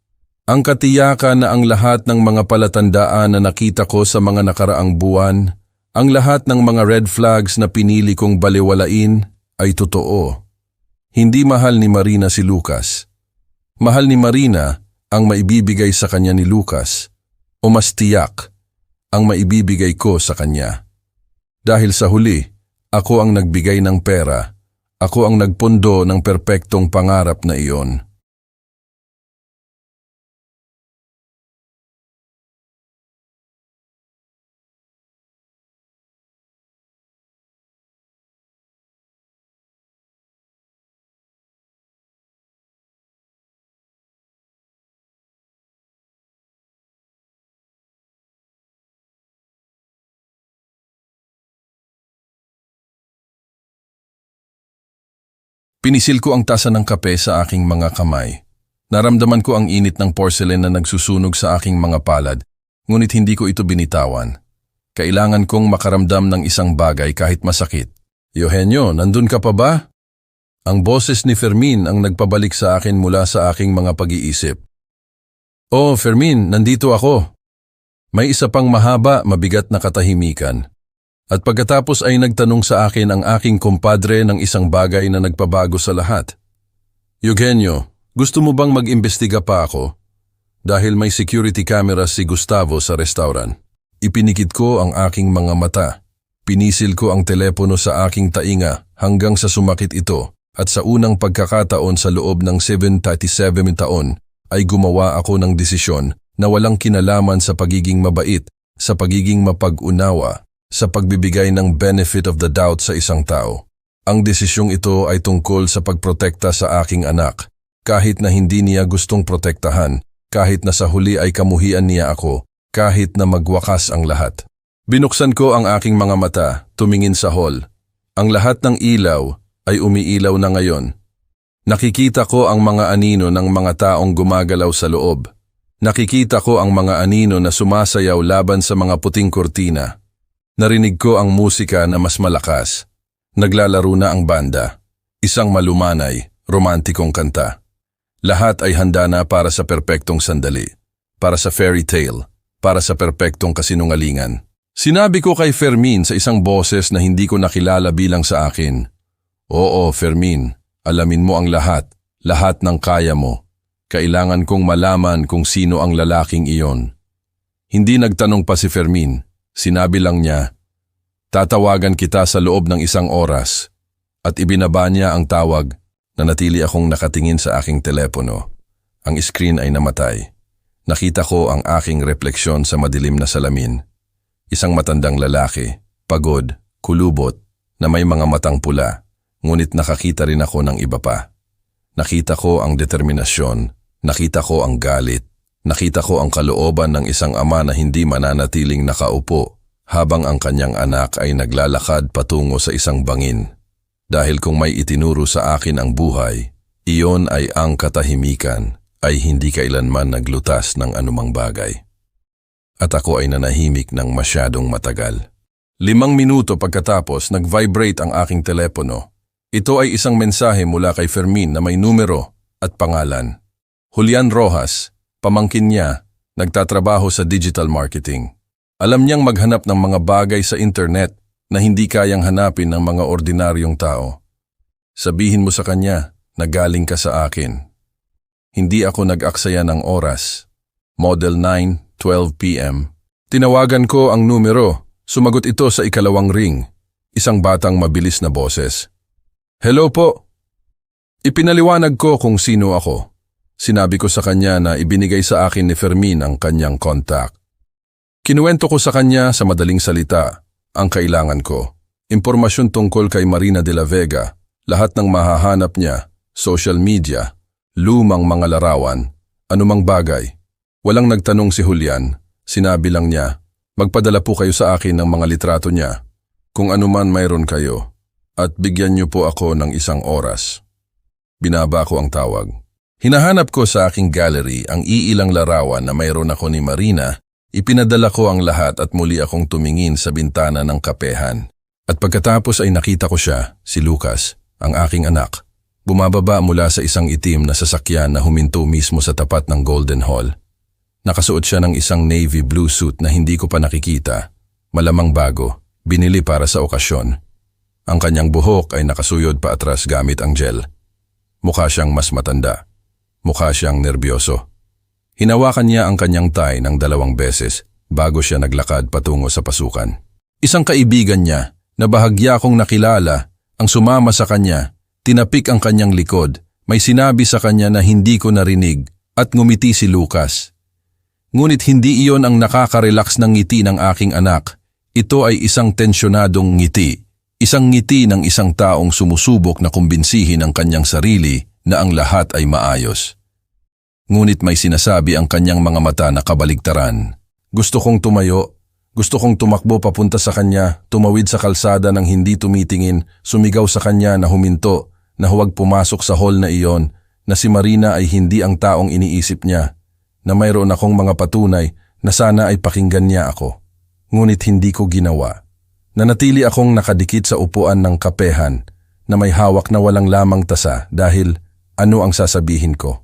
Ang katiyakan na ang lahat ng mga palatandaan na nakita ko sa mga nakaraang buwan, ang lahat ng mga red flags na pinili kong baliwalain ay totoo. Hindi mahal ni Marina si Lucas. Mahal ni Marina ang maibibigay sa kanya ni Lucas o mas tiyak ang maibibigay ko sa kanya. Dahil sa huli, ako ang nagbigay ng pera, ako ang nagpundo ng perpektong pangarap na iyon. Pinisil ko ang tasa ng kape sa aking mga kamay. Naramdaman ko ang init ng porcelain na nagsusunog sa aking mga palad, ngunit hindi ko ito binitawan. Kailangan kong makaramdam ng isang bagay kahit masakit. Eugenio, nandun ka pa ba? Ang boses ni Fermin ang nagpabalik sa akin mula sa aking mga pag-iisip. Oh, Fermin, nandito ako. May isa pang mahaba, mabigat na katahimikan. At pagkatapos ay nagtanong sa akin ang aking kumpadre ng isang bagay na nagpabago sa lahat. Eugenio, gusto mo bang mag-imbestiga pa ako? Dahil may security camera si Gustavo sa restaurant. Ipinikit ko ang aking mga mata. Pinisil ko ang telepono sa aking tainga hanggang sa sumakit ito at sa unang pagkakataon sa loob ng 737 taon ay gumawa ako ng desisyon na walang kinalaman sa pagiging mabait, sa pagiging mapag-unawa, sa pagbibigay ng benefit of the doubt sa isang tao. Ang desisyong ito ay tungkol sa pagprotekta sa aking anak, kahit na hindi niya gustong protektahan, kahit na sa huli ay kamuhian niya ako, kahit na magwakas ang lahat. Binuksan ko ang aking mga mata, tumingin sa hall. Ang lahat ng ilaw ay umiilaw na ngayon. Nakikita ko ang mga anino ng mga taong gumagalaw sa loob. Nakikita ko ang mga anino na sumasayaw laban sa mga puting kurtina. Narinig ko ang musika na mas malakas. Naglalaro na ang banda. Isang malumanay, romantikong kanta. Lahat ay handa na para sa perpektong sandali. Para sa fairy tale. Para sa perpektong kasinungalingan. Sinabi ko kay Fermin sa isang boses na hindi ko nakilala bilang sa akin. Oo, Fermin, alamin mo ang lahat. Lahat ng kaya mo. Kailangan kong malaman kung sino ang lalaking iyon. Hindi nagtanong pa si Fermin. Sinabi lang niya, tatawagan kita sa loob ng 1 oras. At ibinaba niya ang tawag na natili akong nakatingin sa aking telepono. Ang screen ay namatay. Nakita ko ang aking refleksyon sa madilim na salamin. Isang matandang lalaki, pagod, kulubot, na may mga matang pula, ngunit nakakita rin ako ng iba pa. Nakita ko ang determinasyon, nakita ko ang galit, nakita ko ang kalooban ng isang ama na hindi mananatiling nakaupo habang ang kanyang anak ay naglalakad patungo sa isang bangin. Dahil kung may itinuro sa akin ang buhay, iyon ay ang katahimikan, ay hindi kailanman naglutas ng anumang bagay. At ako ay nanahimik ng masyadong matagal. 5 minuto pagkatapos nag-vibrate ang aking telepono. Ito ay isang mensahe mula kay Fermin na may numero at pangalan. Julian Rojas, pamangkin niya, nagtatrabaho sa digital marketing. Alam niyang maghanap ng mga bagay sa internet na hindi kayang hanapin ng mga ordinaryong tao. Sabihin mo sa kanya na galing ka sa akin. Hindi ako nag-aksaya ng oras. Model 9:12 p.m. Tinawagan ko ang numero. Sumagot ito sa 2nd ring. Isang batang mabilis na boses. Hello po. Ipinaliwanag ko kung sino ako. Sinabi ko sa kanya na ibinigay sa akin ni Fermin ang kanyang contact. Kinuwento ko sa kanya sa madaling salita ang kailangan ko. Impormasyon tungkol kay Marina de la Vega, lahat ng mahahanap niya, social media, lumang mga larawan, anumang bagay. Walang nagtanong si Julian, sinabi lang niya, magpadala po kayo sa akin ng mga litrato niya, kung anuman mayroon kayo, at bigyan niyo po ako ng 1 oras. Binaba ko ang tawag. Hinahanap ko sa aking gallery ang iilang larawan na mayroon ako ni Marina. Ipinadala ko ang lahat at muli akong tumingin sa bintana ng kapehan. At pagkatapos ay nakita ko siya, si Lucas, ang aking anak. Bumababa mula sa isang itim na sasakyan na huminto mismo sa tapat ng Golden Hall. Nakasuot siya ng isang navy blue suit na hindi ko pa nakikita. Malamang bago, binili para sa okasyon. Ang kanyang buhok ay nakasuyod pa atras gamit ang gel. Mukha siyang mas matanda. Mukha siyang nerbyoso. Hinawakan niya ang kanyang tie ng 2 beses bago siya naglakad patungo sa pasukan. Isang kaibigan niya na bahagya kong nakilala ang sumama sa kanya, tinapik ang kanyang likod, may sinabi sa kanya na hindi ko narinig at ngumiti si Lucas. Ngunit hindi iyon ang nakaka-relax ng ngiti ng aking anak. Ito ay isang tensyonadong ngiti. Isang ngiti ng isang taong sumusubok na kumbinsihin ang kanyang sarili na ang lahat ay maayos. Ngunit may sinasabi ang kanyang mga mata na kabaligtaran. Gusto kong tumayo, gusto kong tumakbo papunta sa kanya, tumawid sa kalsada ng hindi tumitingin, sumigaw sa kanya na huminto, na huwag pumasok sa hall na iyon, na si Marina ay hindi ang taong iniisip niya, na mayroon akong mga patunay na sana ay pakinggan niya ako. Ngunit hindi ko ginawa. Nanatili akong nakadikit sa upuan ng kapehan na may hawak na walang lamang tasa dahil ano ang sasabihin ko?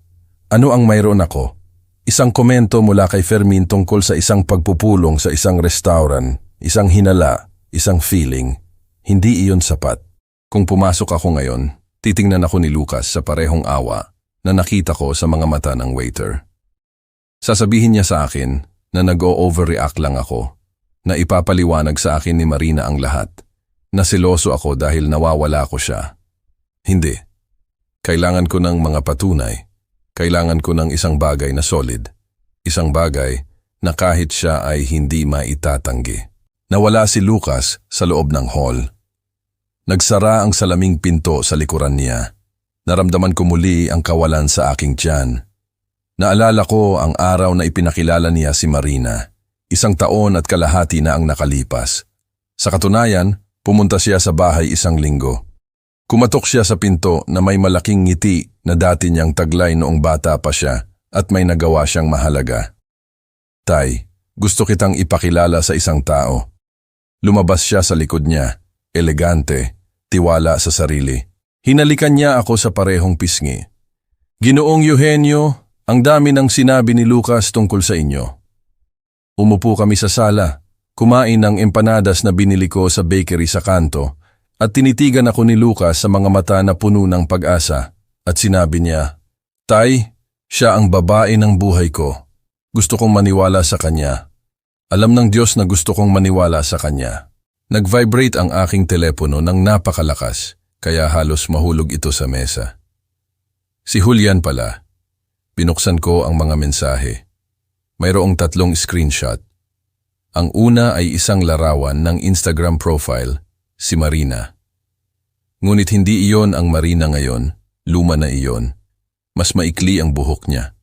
Ano ang mayroon ako? Isang komento mula kay Fermin tungkol sa isang pagpupulong sa isang restaurant, isang hinala, isang feeling. Hindi iyon sapat. Kung pumasok ako ngayon, titingnan ako ni Lucas sa parehong awa na nakita ko sa mga mata ng waiter. Sasabihin niya sa akin na nag-o-overreact lang ako, na ipapaliwanag sa akin ni Marina ang lahat, na seloso ako dahil nawawala ko siya. Hindi. Kailangan ko ng mga patunay. Kailangan ko ng isang bagay na solid. Isang bagay na kahit siya ay hindi maitatanggi. Nawala si Lucas sa loob ng hall. Nagsara ang salaming pinto sa likuran niya. Naramdaman ko muli ang kawalan sa aking tiyan. Naalala ko ang araw na ipinakilala niya si Marina. 1 taon at kalahati na ang nakalipas. Sa katunayan, pumunta siya sa bahay 1 linggo. Kumatok siya sa pinto na may malaking ngiti na dati niyang taglay noong bata pa siya at may nagawa siyang mahalaga. Tay, gusto kitang ipakilala sa isang tao. Lumabas siya sa likod niya, elegante, tiwala sa sarili. Hinalikan niya ako sa parehong pisngi. Ginoong Eugenio, ang dami ng sinabi ni Lucas tungkol sa inyo. Umupo kami sa sala, kumain ng empanadas na binili ko sa bakery sa kanto at tinitigan ako ni Lucas sa mga mata na puno ng pag-asa at sinabi niya, Tay, siya ang babae ng buhay ko. Gusto kong maniwala sa kanya. Alam ng Diyos na gusto kong maniwala sa kanya. Nag-vibrate ang aking telepono ng napakalakas kaya halos mahulog ito sa mesa. Si Julian pala. Binuksan ko ang mga mensahe. Mayroong 3 screenshot. Ang una ay isang larawan ng Instagram profile, si Marina. Ngunit hindi iyon ang Marina ngayon, luma na iyon. Mas maikli ang buhok niya.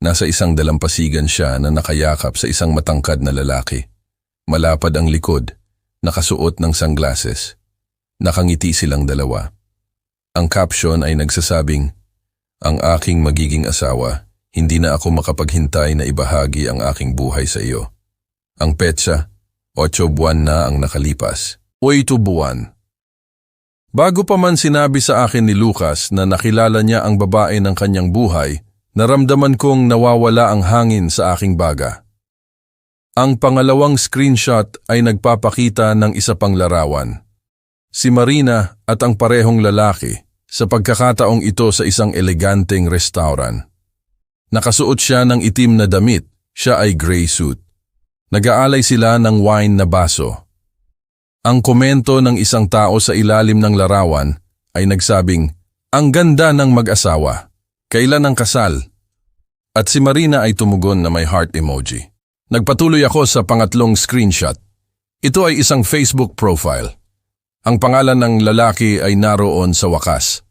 Nasa isang dalampasigan siya na nakayakap sa isang matangkad na lalaki. Malapad ang likod, nakasuot ng sunglasses. Nakangiti silang dalawa. Ang caption ay nagsasabing, Ang aking magiging asawa, hindi na ako makapaghintay na ibahagi ang aking buhay sa iyo. Ang petsa, 8 buwan na ang nakalipas. 8 buwan. Bago pa man sinabi sa akin ni Lucas na nakilala niya ang babae ng kanyang buhay, naramdaman kong nawawala ang hangin sa aking baga. Ang pangalawang screenshot ay nagpapakita ng isa pang larawan. Si Marina at ang parehong lalaki sa pagkakataong ito sa isang eleganteng restaurant. Nakasuot siya ng itim na damit, siya ay gray suit. Nag-aalay sila ng wine na baso. Ang komento ng isang tao sa ilalim ng larawan ay nagsabing, Ang ganda ng mag-asawa. Kailan ang kasal? At si Marina ay tumugon na may heart emoji. Nagpatuloy ako sa pangatlong screenshot. Ito ay isang Facebook profile. Ang pangalan ng lalaki ay naroon sa wakas.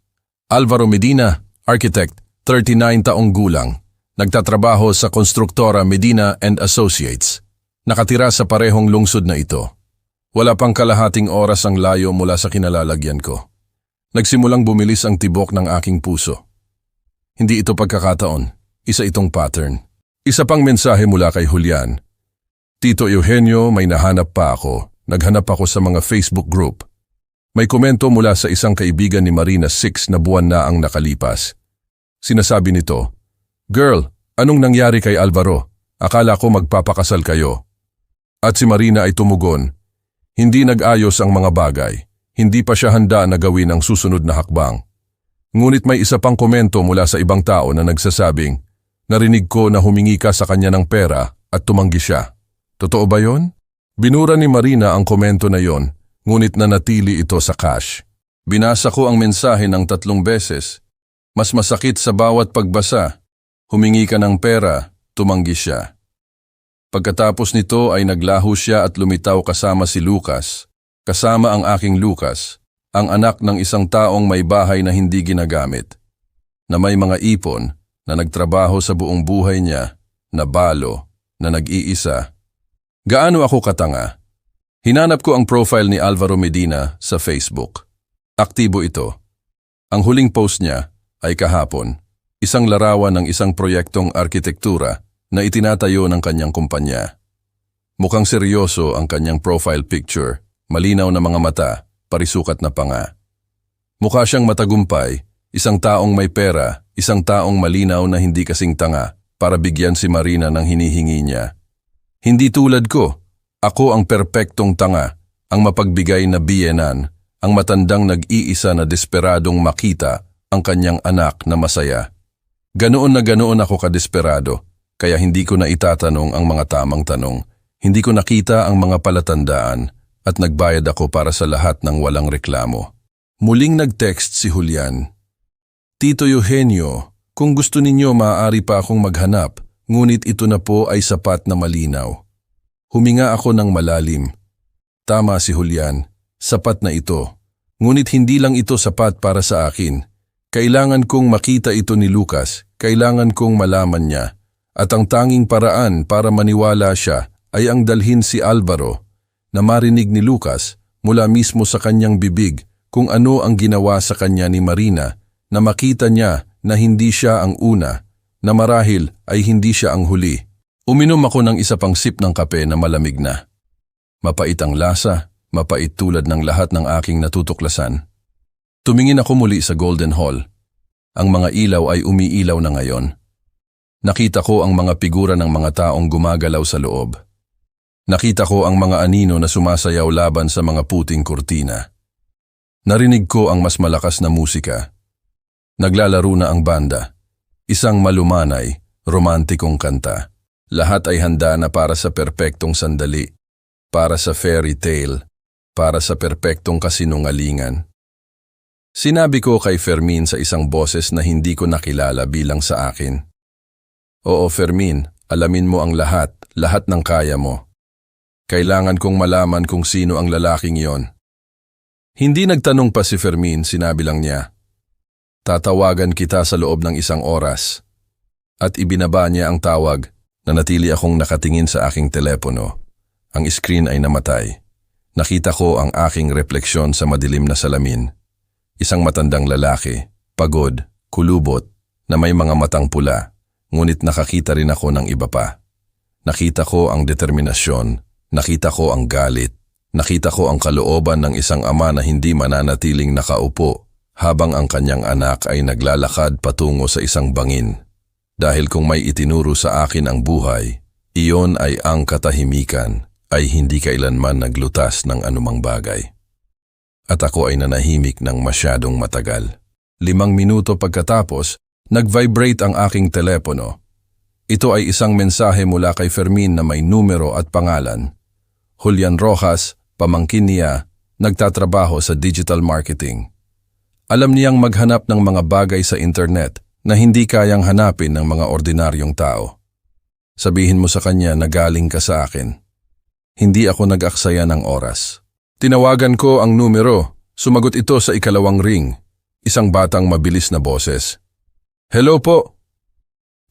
Alvaro Medina, architect, 39 taong gulang. Nagtatrabaho sa konstruktora Medina and Associates. Nakatira sa parehong lungsod na ito. Wala pang kalahating oras ang layo mula sa kinalalagyan ko. Nagsimulang bumilis ang tibok ng aking puso. Hindi ito pagkakataon. Isa itong pattern. Isa pang mensahe mula kay Julian. Tito Eugenio, may nahanap pa ako. Naghanap ako sa mga Facebook group. May komento mula sa isang kaibigan ni Marina 6 na buwan na ang nakalipas. Sinasabi nito, Girl, anong nangyari kay Alvaro? Akala ko magpapakasal kayo. At si Marina ay tumugon, hindi nag-ayos ang mga bagay. Hindi pa siya handa na gawin ang susunod na hakbang. Ngunit may isa pang komento mula sa ibang tao na nagsasabing, narinig ko na humingi ka sa kanya ng pera at tumanggi siya. Totoo ba yon? Binura ni Marina ang komento na yon, ngunit nanatili ito sa cache. Binasa ko ang mensahe ng 3 beses. Mas masakit sa bawat pagbasa. Humingi ka ng pera, tumanggi siya. Pagkatapos nito ay naglaho siya at lumitaw kasama si Lucas, kasama ang aking Lucas, ang anak ng isang taong may bahay na hindi ginagamit, na may mga ipon, na nagtrabaho sa buong buhay niya, na balo, na nag-iisa. Gaano ako katanga? Hinanap ko ang profile ni Alvaro Medina sa Facebook. Aktibo ito. Ang huling post niya ay kahapon, isang larawan ng isang proyektong arkitektura na itinatayo ng kanyang kumpanya. Mukhang seryoso ang kanyang profile picture, malinaw na mga mata, parisukat na panga. Mukha siyang matagumpay, isang taong may pera, isang taong malinaw na hindi kasing tanga para bigyan si Marina ng hinihingi niya. Hindi tulad ko, ako ang perpektong tanga, ang mapagbigay na biyenan, ang matandang nag-iisa na desperadong makita ang kanyang anak na masaya. Ganoon na ganoon ako kadesperado, kaya hindi ko na itatanong ang mga tamang tanong. Hindi ko nakita ang mga palatandaan at nagbayad ako para sa lahat ng walang reklamo. Muling nag-text si Julian. Tito Eugenio, kung gusto ninyo maaari pa akong maghanap, ngunit ito na po ay sapat na malinaw. Huminga ako ng malalim. Tama si Julian, sapat na ito. Ngunit hindi lang ito sapat para sa akin. Kailangan kong makita ito ni Lucas, kailangan kong malaman niya. At ang tanging paraan para maniwala siya ay ang dalhin si Alvaro na marinig ni Lucas mula mismo sa kanyang bibig kung ano ang ginawa sa kanya ni Marina, na makita niya na hindi siya ang una, na marahil ay hindi siya ang huli. Uminom ako ng isa pang sip ng kape na malamig na. Mapait ang lasa, mapait tulad ng lahat ng aking natutuklasan. Tumingin ako muli sa Golden Hall. Ang mga ilaw ay umiilaw na ngayon. Nakita ko ang mga figura ng mga taong gumagalaw sa loob. Nakita ko ang mga anino na sumasayaw laban sa mga puting kurtina. Narinig ko ang mas malakas na musika. Naglalaro na ang banda. Isang malumanay, romantikong kanta. Lahat ay handa na para sa perpektong sandali, para sa fairy tale, para sa perpektong kasinungalingan. Sinabi ko kay Fermin sa isang boses na hindi ko nakilala bilang sa akin. Oo Fermin, alamin mo ang lahat ng kaya mo. Kailangan kong malaman kung sino ang lalaking yon. Hindi nagtanong pa si Fermin, sinabi lang niya. Tatawagan kita sa loob ng isang oras. At ibinaba niya ang tawag. Nanatili akong nakatingin sa aking telepono. Ang screen ay namatay. Nakita ko ang aking refleksyon sa madilim na salamin. Isang matandang lalaki, pagod, kulubot, na may mga matang pula, ngunit nakakita rin ako ng iba pa. Nakita ko ang determinasyon, nakita ko ang galit, nakita ko ang kalooban ng isang ama na hindi mananatiling nakaupo habang ang kanyang anak ay naglalakad patungo sa isang bangin. Dahil kung may itinuro sa akin ang buhay, iyon ay ang katahimikan, ay hindi kailanman naglutas ng anumang bagay. At ako ay nanahimik ng masyadong matagal. 5 minuto pagkatapos, nag-vibrate ang aking telepono. Ito ay isang mensahe mula kay Fermin na may numero at pangalan. Julian Rojas, pamangkin niya, nagtatrabaho sa digital marketing. Alam niyang maghanap ng mga bagay sa internet na hindi kayang hanapin ng mga ordinaryong tao. Sabihin mo sa kanya na galing ka sa akin. Hindi ako nag-aksaya ng oras. Tinawagan ko ang numero. Sumagot ito sa ikalawang ring. Isang batang mabilis na boses. Hello po.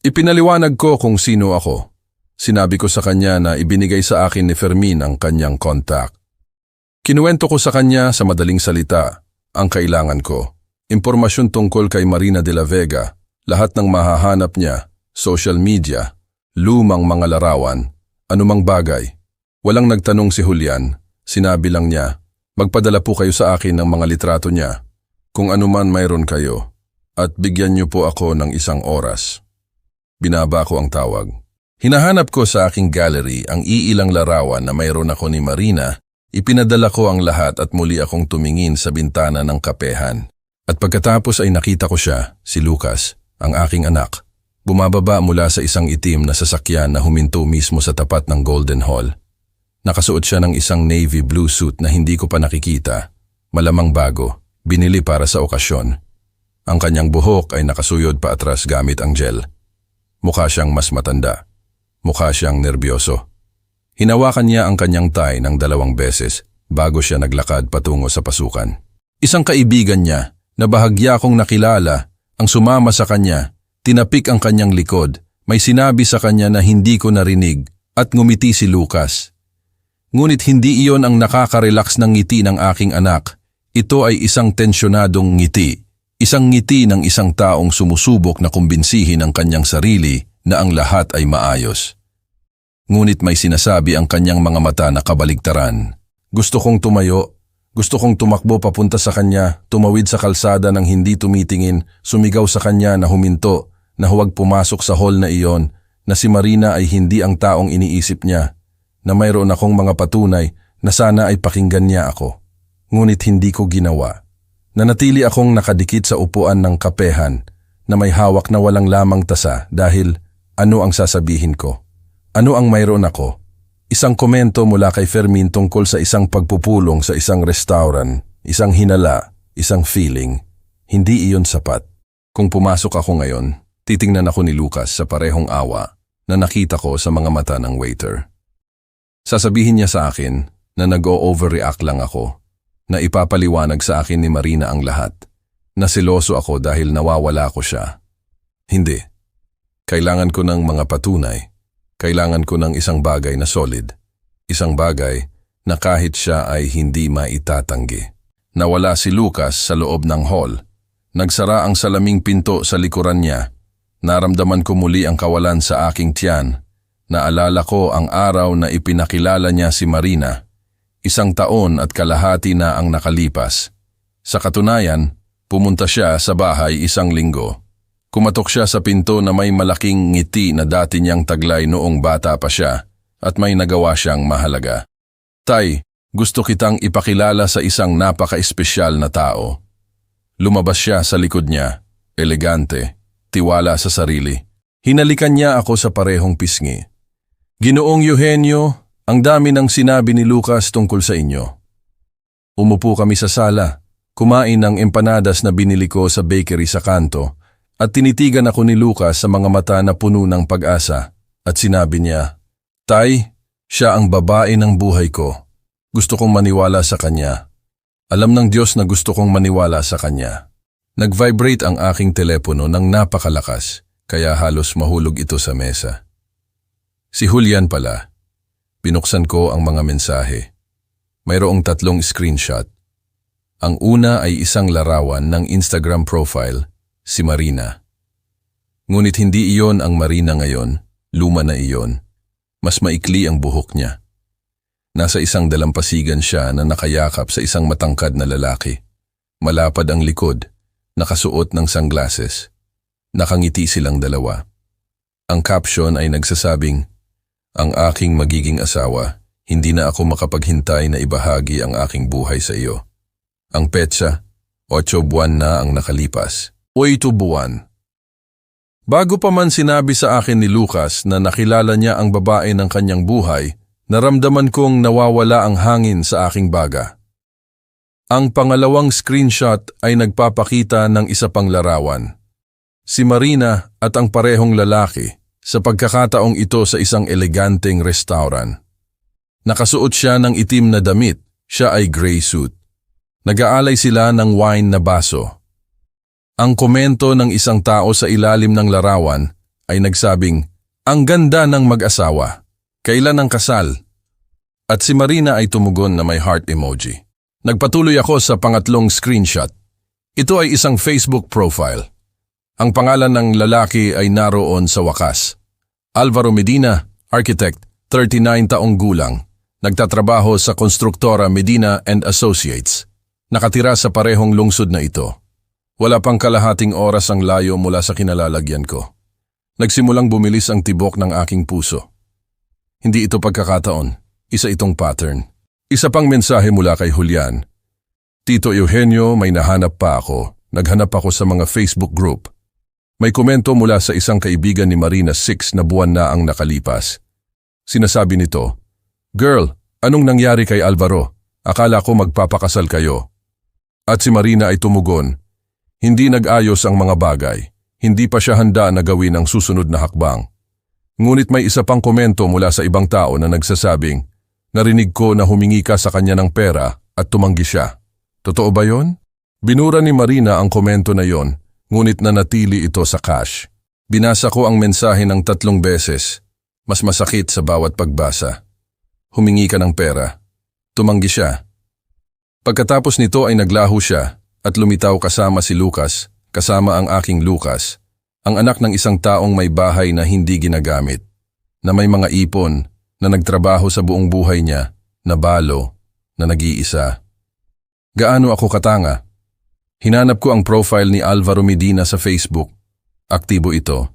Ipinaliwanag ko kung sino ako. Sinabi ko sa kanya na ibinigay sa akin ni Fermin ang kanyang contact. Kinuwento ko sa kanya sa madaling salita ang kailangan ko. Impormasyon tungkol kay Marina de la Vega, lahat ng mahahanap niya, social media, lumang mga larawan, anumang bagay. Walang nagtanong si Julian, sinabi lang niya, magpadala po kayo sa akin ng mga litrato niya, kung anuman mayroon kayo, at bigyan niyo po ako ng isang oras. Binaba ko ang tawag. Hinahanap ko sa aking gallery ang iilang larawan na mayroon ako ni Marina. Ipinadala ko ang lahat at muli akong tumingin sa bintana ng kapehan. At pagkatapos ay nakita ko siya, si Lucas, ang aking anak, bumababa mula sa isang itim na sasakyan na huminto mismo sa tapat ng Golden Hall. Nakasuot siya ng isang navy blue suit na hindi ko pa nakikita, malamang bago, binili para sa okasyon. Ang kanyang buhok ay nakasuyod pa atras gamit ang gel. Mukha siyang mas matanda. Mukha siyang nerbyoso. Hinawakan niya ang kanyang tie ng 2 beses bago siya naglakad patungo sa pasukan. Isang kaibigan niya na bahagya kong nakilala ang sumama sa kanya, tinapik ang kanyang likod, may sinabi sa kanya na hindi ko narinig at ngumiti si Lucas. Ngunit hindi iyon ang nakaka-relax ng ngiti ng aking anak. Ito ay isang tensyonadong ngiti, Isang ngiti ng isang taong sumusubok na kumbinsihin ang kanyang sarili na ang lahat ay maayos. Ngunit may sinasabi ang kanyang mga mata na kabaligtaran. Gusto kong tumayo, gusto kong tumakbo papunta sa kanya, tumawid sa kalsada ng hindi tumitingin, sumigaw sa kanya na huminto, na huwag pumasok sa hall na iyon, na si Marina ay hindi ang taong iniisip niya, na mayroon akong mga patunay na sana ay pakinggan niya ako. Ngunit hindi ko ginawa. Nanatili akong nakadikit sa upuan ng kapehan na may hawak na walang lamang tasa dahil ano ang sasabihin ko? Ano ang mayroon ako? Isang komento mula kay Fermin tungkol sa isang pagpupulong sa isang restaurant, isang hinala, isang feeling. Hindi iyon sapat. Kung pumasok ako ngayon, titingnan ako ni Lucas sa parehong awa na nakita ko sa mga mata ng waiter. Sasabihin niya sa akin na nag-o-overreact lang ako, na ipapaliwanag sa akin ni Marina ang lahat, na seloso ako dahil nawawala ko siya. Hindi. Kailangan ko ng mga patunay. Kailangan ko ng isang bagay na solid. Isang bagay na kahit siya ay hindi maitatanggi. Nawala si Lucas sa loob ng hall. Nagsara ang salaming pinto sa likuran niya. Naramdaman ko muli ang kawalan sa aking tiyan. Naalala ko ang araw na ipinakilala niya si Marina. 1 taon at kalahati na ang nakalipas. Sa katunayan, pumunta siya sa bahay 1 linggo. Kumatok siya sa pinto na may malaking ngiti na dati niyang taglay noong bata pa siya at may nagawa siyang mahalaga. Tay, gusto kitang ipakilala sa isang napaka-espesyal na tao. Lumabas siya sa likod niya, elegante, tiwala sa sarili. Hinalikan niya ako sa parehong pisngi. Ginoong Eugenio, ang dami ng sinabi ni Lucas tungkol sa inyo. Umupo kami sa sala, kumain ng empanadas na binili ko sa bakery sa kanto at tinitigan ako ni Lucas sa mga mata na puno ng pag-asa at sinabi niya, Tay, siya ang babae ng buhay ko. Gusto kong maniwala sa kanya. Alam ng Diyos na gusto kong maniwala sa kanya. Nag-vibrate ang aking telepono ng napakalakas kaya halos mahulog ito sa mesa. Si Julian pala. Binuksan ko ang mga mensahe. Mayroong 3 screenshot. Ang una ay isang larawan ng Instagram profile, si Marina. Ngunit hindi iyon ang Marina ngayon, luma na iyon. Mas maikli ang buhok niya. Nasa isang dalampasigan siya na nakayakap sa isang matangkad na lalaki. Malapad ang likod, nakasuot ng sunglasses. Nakangiti silang dalawa. Ang caption ay nagsasabing, Ang aking magiging asawa, hindi na ako makapaghintay na ibahagi ang aking buhay sa iyo. Ang petsa, 8 buwan na ang nakalipas. 8 buwan. Bago pa man sinabi sa akin ni Lucas na nakilala niya ang babae ng kanyang buhay, naramdaman kong nawawala ang hangin sa aking baga. Ang pangalawang screenshot ay nagpapakita ng isa pang larawan. Si Marina at ang parehong lalaki. Sa pagkakataong ito sa isang eleganteng restaurant. Nakasuot siya ng itim na damit, siya ay gray suit. Nag-aalay sila ng wine na baso. Ang komento ng isang tao sa ilalim ng larawan ay nagsabing, Ang ganda ng mag-asawa, kailan ang kasal? At si Marina ay tumugon na may heart emoji. Nagpatuloy ako sa pangatlong screenshot. Ito ay isang Facebook profile. Ang pangalan ng lalaki ay naroon sa wakas. Alvaro Medina, architect, 39 taong gulang. Nagtatrabaho sa konstruktora Medina and Associates. Nakatira sa parehong lungsod na ito. Wala pang kalahating oras ang layo mula sa kinalalagyan ko. Nagsimulang bumilis ang tibok ng aking puso. Hindi ito pagkakataon. Isa itong pattern. Isa pang mensahe mula kay Julian. Tito Eugenio, may nahanap pa ako. Naghanap ako sa mga Facebook group. May komento mula sa isang kaibigan ni Marina 6 na buwan na ang nakalipas. Sinasabi nito, Girl, anong nangyari kay Alvaro? Akala ko magpapakasal kayo. At si Marina ay tumugon, Hindi nag-ayos ang mga bagay. Hindi pa siya handa na gawin ang susunod na hakbang. Ngunit may isa pang komento mula sa ibang tao na nagsasabing, Narinig ko na humingi ka sa kanya ng pera at tumanggi siya. Totoo ba yon? Binura ni Marina ang komento na yon. Ngunit nanatili ito sa cache. Binasa ko ang mensahe ng 3 beses. Mas masakit sa bawat pagbasa. Humingi ka ng pera. Tumanggi siya. Pagkatapos nito ay naglaho siya at lumitaw kasama si Lucas, kasama ang aking Lucas, ang anak ng isang taong may bahay na hindi ginagamit, na may mga ipon, na nagtrabaho sa buong buhay niya, na balo, na nag-iisa. Gaano ako katanga? Hinanap ko ang profile ni Alvaro Medina sa Facebook. Aktibo ito.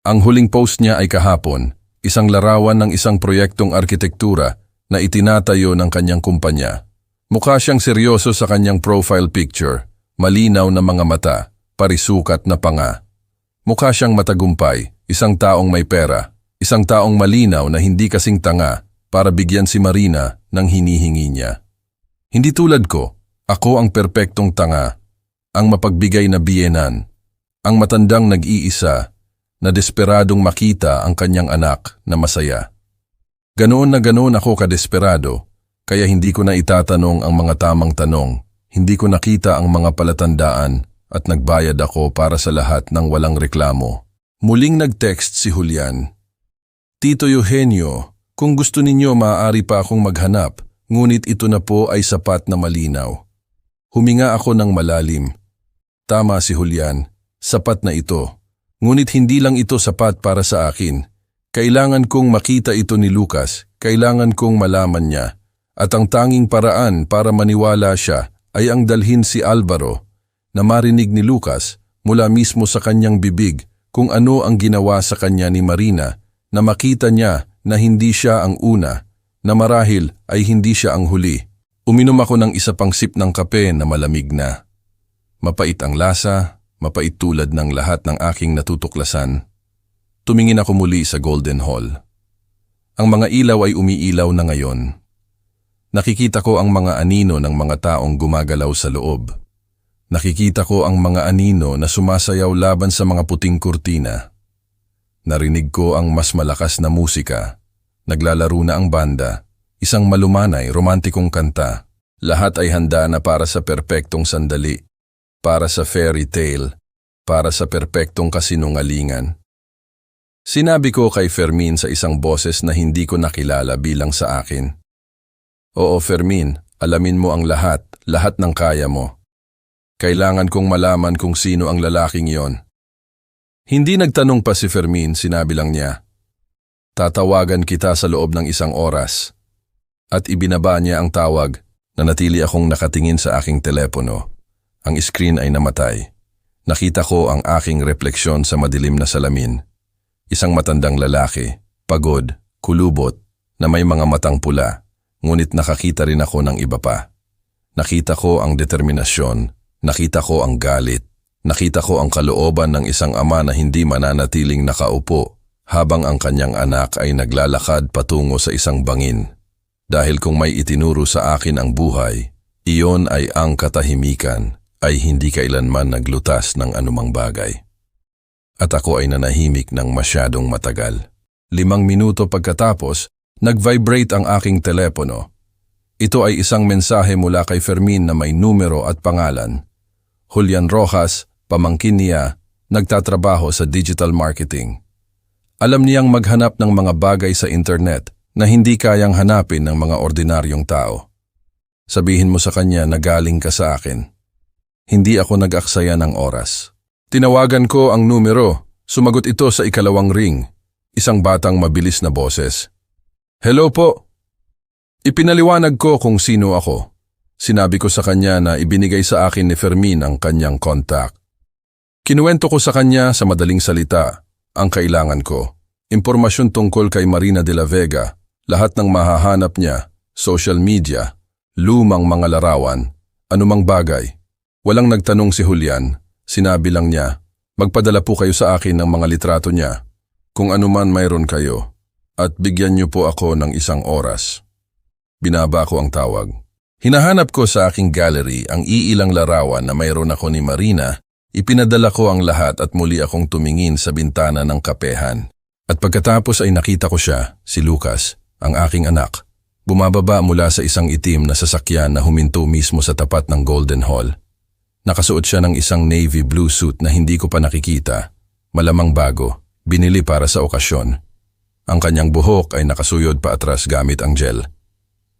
Ang huling post niya ay kahapon, isang larawan ng isang proyektong arkitektura na itinatayo ng kanyang kumpanya. Mukha siyang seryoso sa kanyang profile picture, malinaw na mga mata, parisukat na panga. Mukha siyang matagumpay, isang taong may pera, isang taong malinaw na hindi kasing tanga para bigyan si Marina ng hinihingi niya. Hindi tulad ko, ako ang perpektong tanga, ang mapagbigay na biyenan, ang matandang nag-iisa na desperadong makita ang kanyang anak na masaya. Ganoon na ganoon ako kadesperado, kaya hindi ko na itatanong ang mga tamang tanong, hindi ko nakita ang mga palatandaan at nagbayad ako para sa lahat ng walang reklamo. Muling nag-text si Julian. Tito Eugenio, kung gusto ninyo maaari pa akong maghanap, ngunit ito na po ay sapat na malinaw. Huminga ako ng malalim. Tama si Julian, sapat na ito. Ngunit hindi lang ito sapat para sa akin. Kailangan kong makita ito ni Lucas, kailangan kong malaman niya. At ang tanging paraan para maniwala siya ay ang dalhin si Alvaro na marinig ni Lucas mula mismo sa kanyang bibig kung ano ang ginawa sa kanya ni Marina, na makita niya na hindi siya ang una, na marahil ay hindi siya ang huli. Uminom ako ng isa pang sip ng kape na malamig na. Mapait ang lasa, mapait tulad ng lahat ng aking natutuklasan. Tumingin ako muli sa Golden Hall. Ang mga ilaw ay umiilaw na ngayon. Nakikita ko ang mga anino ng mga taong gumagalaw sa loob. Nakikita ko ang mga anino na sumasayaw laban sa mga puting kurtina. Narinig ko ang mas malakas na musika. Naglalaro na ang banda. Isang malumanay, romantikong kanta. Lahat ay handa na para sa perpektong sandali. Para sa fairy tale. Para sa perpektong kasinungalingan. Sinabi ko kay Fermin sa isang boses na hindi ko nakilala bilang sa akin. Oo Fermin, alamin mo ang lahat ng kaya mo. Kailangan kong malaman kung sino ang lalaking yon. Hindi nagtanong pa si Fermin, sinabi lang niya. Tatawagan kita sa loob ng 1 oras. At ibinaba niya ang tawag, na natili akong nakatingin sa aking telepono. Ang screen ay namatay. Nakita ko ang aking refleksyon sa madilim na salamin. Isang matandang lalaki, pagod, kulubot, na may mga matang pula. Ngunit nakakita rin ako ng iba pa. Nakita ko ang determinasyon, nakita ko ang galit, nakita ko ang kalooban ng isang ama na hindi mananatiling nakaupo habang ang kanyang anak ay naglalakad patungo sa isang bangin. Dahil kung may itinuro sa akin ang buhay, iyon ay ang katahimikan, ay hindi kailanman naglutas ng anumang bagay. At ako ay nanahimik ng masyadong matagal. 5 minuto pagkatapos, nag-vibrate ang aking telepono. Ito ay isang mensahe mula kay Fermin na may numero at pangalan. Julian Rojas, pamangkin niya, nagtatrabaho sa digital marketing. Alam niyang maghanap ng mga bagay sa internet na hindi kayang hanapin ng mga ordinaryong tao. Sabihin mo sa kanya na galing ka sa akin. Hindi ako nag-aksaya ng oras. Tinawagan ko ang numero. Sumagot ito sa 2nd ring. Isang batang mabilis na boses. Hello po. Ipinaliwanag ko kung sino ako. Sinabi ko sa kanya na ibinigay sa akin ni Fermin ang kanyang contact. Kinuwento ko sa kanya sa madaling salita ang kailangan ko. Impormasyon tungkol kay Marina de la Vega, lahat ng mahahanap niya, social media, lumang mga larawan, anumang bagay. Walang nagtanong si Julian, sinabi lang niya, magpadala po kayo sa akin ng mga litrato niya, kung anuman mayroon kayo. At bigyan niyo po ako ng 1 oras. Binaba ko ang tawag. Hinahanap ko sa aking gallery ang iilang larawan na mayroon ako ni Marina. Ipinadala ko ang lahat at muli akong tumingin sa bintana ng kapehan. At pagkatapos ay nakita ko siya, si Lucas, ang aking anak. Bumababa mula sa isang itim na sasakyan na huminto mismo sa tapat ng Golden Hall. Nakasuot siya ng isang navy blue suit na hindi ko pa nakikita. Malamang bago, binili para sa okasyon. Ang kanyang buhok ay nakasuyod pa atras gamit ang gel.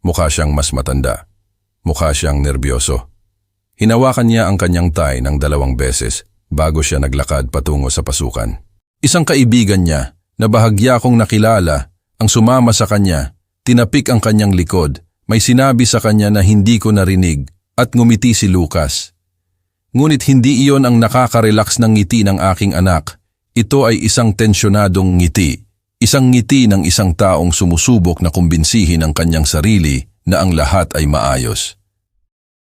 Mukha siyang mas matanda. Mukha siyang nerbyoso. Hinawakan niya ang kanyang tie ng 2 beses bago siya naglakad patungo sa pasukan. Isang kaibigan niya na bahagya kong nakilala ang sumama sa kanya, tinapik ang kanyang likod, may sinabi sa kanya na hindi ko narinig at ngumiti si Lucas. Ngunit hindi iyon ang nakaka-relax ng ngiti ng aking anak. Ito ay isang tensyonadong ngiti, isang ngiti ng isang taong sumusubok na kumbinsihin ang kanyang sarili na ang lahat ay maayos.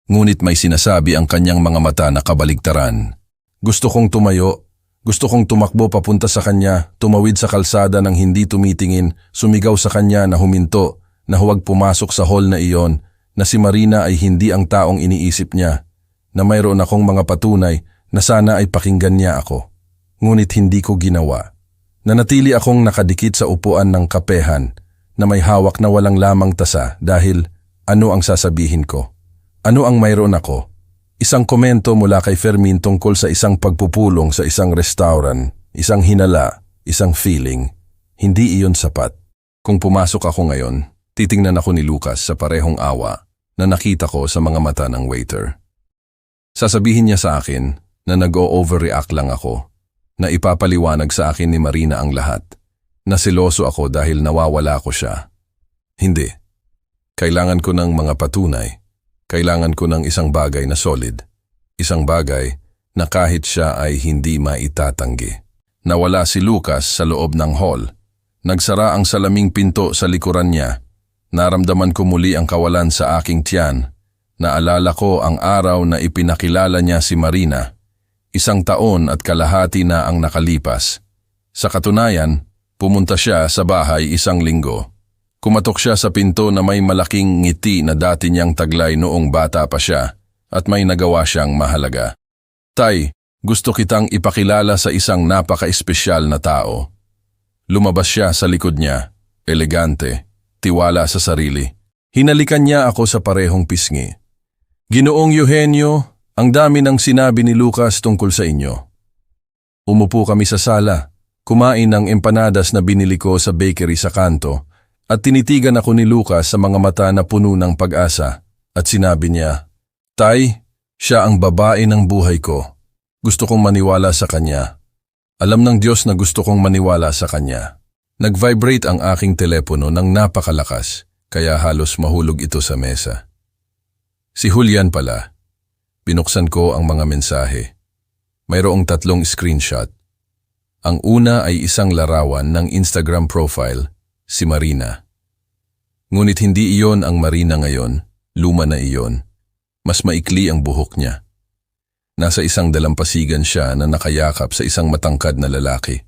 Ngunit may sinasabi ang kanyang mga mata na kabaligtaran. Gusto kong tumayo, gusto kong tumakbo papunta sa kanya, tumawid sa kalsada ng hindi tumitingin, sumigaw sa kanya na huminto, na huwag pumasok sa hall na iyon, na si Marina ay hindi ang taong iniisip niya, na mayroon akong mga patunay na sana ay pakinggan niya ako. Ngunit hindi ko ginawa. Nanatili akong nakadikit sa upuan ng kapehan na may hawak na walang lamang tasa dahil ano ang sasabihin ko? Ano ang mayroon ako? Isang komento mula kay Fermin tungkol sa isang pagpupulong sa isang restaurant, isang hinala, isang feeling. Hindi iyon sapat. Kung pumasok ako ngayon, titingnan ako ni Lucas sa parehong awa na nakita ko sa mga mata ng waiter. Sasabihin niya sa akin na nag-o-overreact lang ako, na ipapaliwanag sa akin ni Marina ang lahat, na seloso ako dahil nawawala ko siya. Hindi. Kailangan ko ng mga patunay. Kailangan ko ng isang bagay na solid. Isang bagay na kahit siya ay hindi maitatanggi. Nawala si Lucas sa loob ng hall. Nagsara ang salaming pinto sa likuran niya. Naramdaman ko muli ang kawalan sa aking tiyan. Naalala ko ang araw na ipinakilala niya si Marina. 1 taon at kalahati na ang nakalipas. Sa katunayan, pumunta siya sa bahay 1 linggo. Kumatok siya sa pinto na may malaking ngiti na dati niyang taglay noong bata pa siya at may nagawa siyang mahalaga. Tay, gusto kitang ipakilala sa isang napaka-espesyal na tao. Lumabas siya sa likod niya, elegante, tiwala sa sarili. Hinalikan niya ako sa parehong pisngi. Ginoong Eugenio, ang dami ng sinabi ni Lucas tungkol sa inyo. Umupo kami sa sala, kumain ng empanadas na binili ko sa bakery sa kanto, at tinitigan ako ni Lucas sa mga mata na puno ng pag-asa at sinabi niya, Tay, siya ang babae ng buhay ko. Gusto kong maniwala sa kanya. Alam ng Diyos na gusto kong maniwala sa kanya. Nag-vibrate ang aking telepono ng napakalakas, kaya halos mahulog ito sa mesa. Si Julian pala. Binuksan ko ang mga mensahe. Mayroong 3 screenshot. Ang una ay isang larawan ng Instagram profile, si Marina. Ngunit hindi iyon ang Marina ngayon, luma na iyon. Mas maikli ang buhok niya. Nasa isang dalampasigan siya na nakayakap sa isang matangkad na lalaki.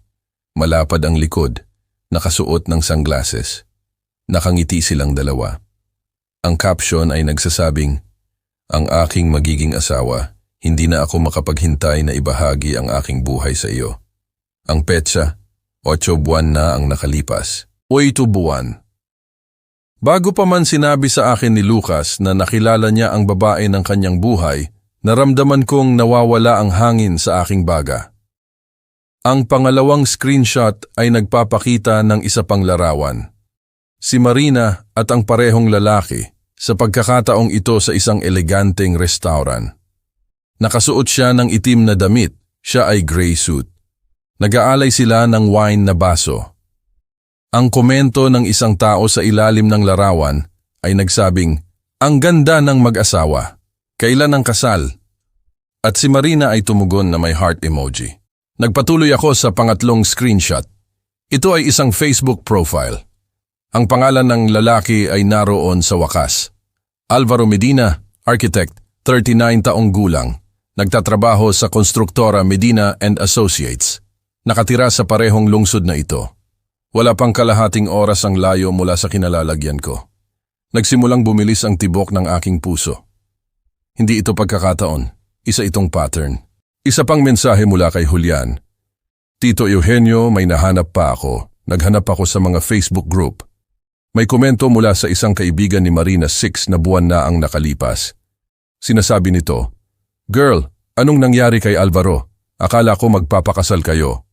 Malapad ang likod, nakasuot ng sunglasses. Nakangiti silang dalawa. Ang caption ay nagsasabing, Ang aking magiging asawa, hindi na ako makapaghintay na ibahagi ang aking buhay sa iyo. Ang petsa, 8 buwan na ang nakalipas. 8 buwan. Bago pa man sinabi sa akin ni Lucas na nakilala niya ang babae ng kanyang buhay, naramdaman kong nawawala ang hangin sa aking baga. Ang pangalawang screenshot ay nagpapakita ng isa pang larawan. Si Marina at ang parehong lalaki, sa pagkakataong ito sa isang eleganteng restaurant. Nakasuot siya ng itim na damit, siya ay gray suit. Nag-aalay sila ng wine na baso. Ang komento ng isang tao sa ilalim ng larawan ay nagsabing, Ang ganda ng mag-asawa. Kailan ang kasal? At si Marina ay tumugon na may heart emoji. Nagpatuloy ako sa pangatlong screenshot. Ito ay isang Facebook profile. Ang pangalan ng lalaki ay naroon sa wakas. Alvaro Medina, architect, 39 taong gulang. Nagtatrabaho sa konstruktora Medina and Associates. Nakatira sa parehong lungsod na ito. Wala pang kalahating oras ang layo mula sa kinalalagyan ko. Nagsimulang bumilis ang tibok ng aking puso. Hindi ito pagkakataon. Isa itong pattern. Isa pang mensahe mula kay Julian. Tito Eugenio, may nahanap pa ako. Naghanap ako sa mga Facebook group. May komento mula sa isang kaibigan ni Marina 6 na buwan na ang nakalipas. Sinasabi nito, Girl, anong nangyari kay Alvaro? Akala ko magpapakasal kayo.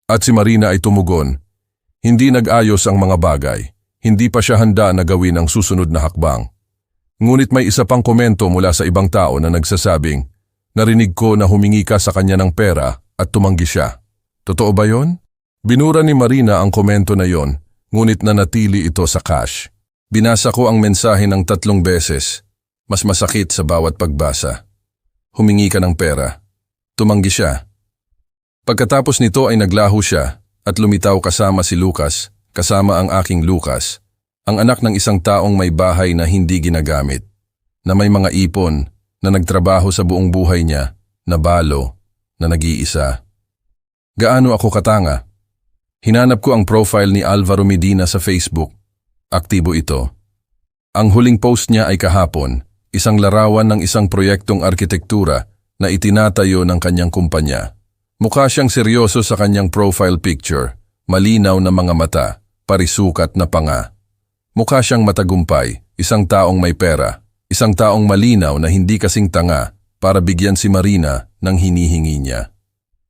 At si Marina ay tumugon, Hindi nag-ayos ang mga bagay. Hindi pa siya handa na gawin ang susunod na hakbang. Ngunit may isa pang komento mula sa ibang tao na nagsasabing, narinig ko na humingi ka sa kanya ng pera at tumanggi siya. Totoo ba yon? Binura ni Marina ang komento na yon, ngunit nanatili ito sa cache. Binasa ko ang mensahe ng 3 beses. Mas masakit sa bawat pagbasa. Humingi ka ng pera. Tumanggi siya. Pagkatapos nito ay naglaho siya at lumitaw kasama si Lucas, kasama ang aking Lucas, ang anak ng isang taong may bahay na hindi ginagamit, na may mga ipon, na nagtrabaho sa buong buhay niya, na balo, na nag-iisa. Gaano ako katanga? Hinanap ko ang profile ni Alvaro Medina sa Facebook. Aktibo ito. Ang huling post niya ay kahapon, isang larawan ng isang proyektong arkitektura na itinatayo ng kanyang kumpanya. Mukha siyang seryoso sa kanyang profile picture, malinaw na mga mata, parisukat na panga. Mukha siyang matagumpay, isang taong may pera, isang taong malinaw na hindi kasing tanga para bigyan si Marina ng hinihingi niya.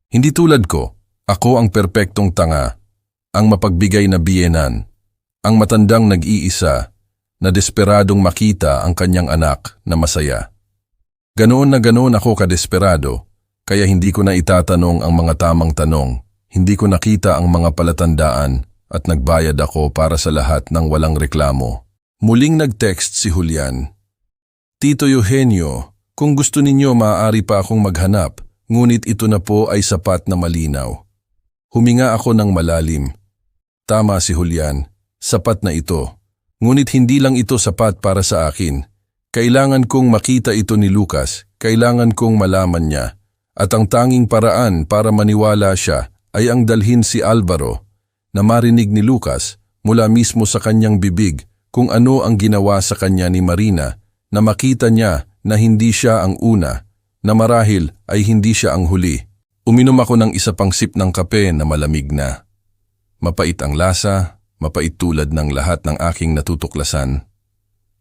Hindi tulad ko, ako ang perpektong tanga, ang mapagbigay na biyenan, ang matandang nag-iisa na desperadong makita ang kanyang anak na masaya. Ganoon na ganoon ako kadesperado, kaya hindi ko na itatanong ang mga tamang tanong, hindi ko nakita ang mga palatandaan at nagbayad ako para sa lahat ng walang reklamo. Muling nag-text si Julian. Tito Eugenio, kung gusto ninyo maaari pa akong maghanap, ngunit ito na po ay sapat na malinaw. Huminga ako ng malalim. Tama si Julian, sapat na ito. Ngunit hindi lang ito sapat para sa akin. Kailangan kong makita ito ni Lucas, kailangan kong malaman niya. At ang tanging paraan para maniwala siya ay ang dalhin si Alvaro na marinig ni Lucas mula mismo sa kanyang bibig kung ano ang ginawa sa kanya ni Marina, na makita niya na hindi siya ang una, na marahil ay hindi siya ang huli. Uminom ako ng isa pang sip ng kape na malamig na. Mapait ang lasa, mapait tulad ng lahat ng aking natutuklasan.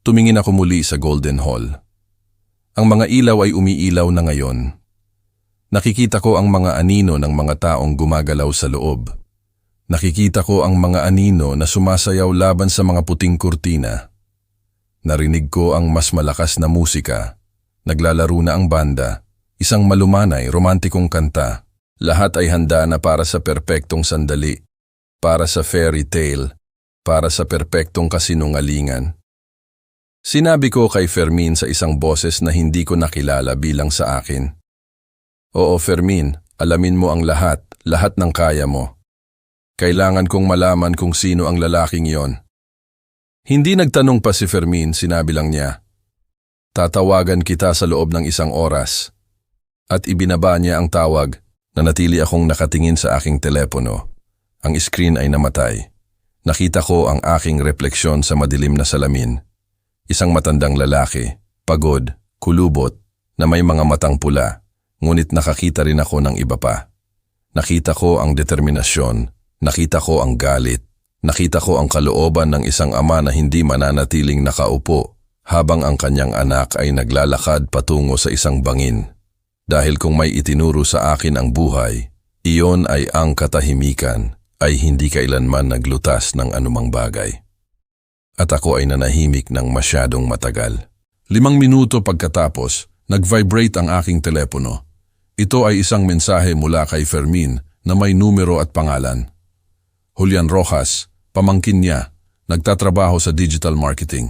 Tumingin ako muli sa Golden Hall. Ang mga ilaw ay umiilaw na ngayon. Nakikita ko ang mga anino ng mga taong gumagalaw sa loob. Nakikita ko ang mga anino na sumasayaw laban sa mga puting kurtina. Narinig ko ang mas malakas na musika. Naglalaro na ang banda. Isang malumanay, romantikong kanta. Lahat ay handa na para sa perpektong sandali. Para sa fairy tale. Para sa perpektong kasinungalingan. Sinabi ko kay Fermin sa isang boses na hindi ko nakilala bilang sa akin. Oo, Fermin, alamin mo ang lahat ng kaya mo. Kailangan kong malaman kung sino ang lalaking yon. Hindi nagtanong pa si Fermin, sinabi lang niya. Tatawagan kita sa loob ng 1 oras. At ibinaba niya ang tawag, nanatili akong nakatingin sa aking telepono. Ang screen ay namatay. Nakita ko ang aking refleksyon sa madilim na salamin. Isang matandang lalaki, pagod, kulubot, na may mga matang pula. Ngunit nakakita rin ako ng iba pa. Nakita ko ang determinasyon, nakita ko ang galit, nakita ko ang kalooban ng isang ama na hindi mananatiling nakaupo habang ang kanyang anak ay naglalakad patungo sa isang bangin. Dahil kung may itinuro sa akin ang buhay, iyon ay ang katahimikan, ay hindi kailanman naglutas ng anumang bagay. At ako ay nanahimik ng masyadong matagal. 5 minuto pagkatapos, nag-vibrate ang aking telepono. Ito ay isang mensahe mula kay Fermin na may numero at pangalan. Julian Rojas, pamangkin niya, nagtatrabaho sa digital marketing.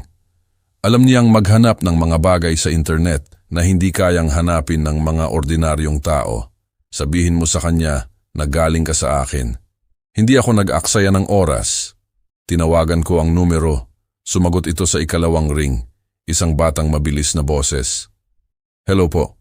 Alam niyang maghanap ng mga bagay sa internet na hindi kayang hanapin ng mga ordinaryong tao. Sabihin mo sa kanya na galing ka sa akin. Hindi ako nag-aksaya ng oras. Tinawagan ko ang numero. Sumagot ito sa 2nd ring. Isang batang mabilis na boses. Hello po.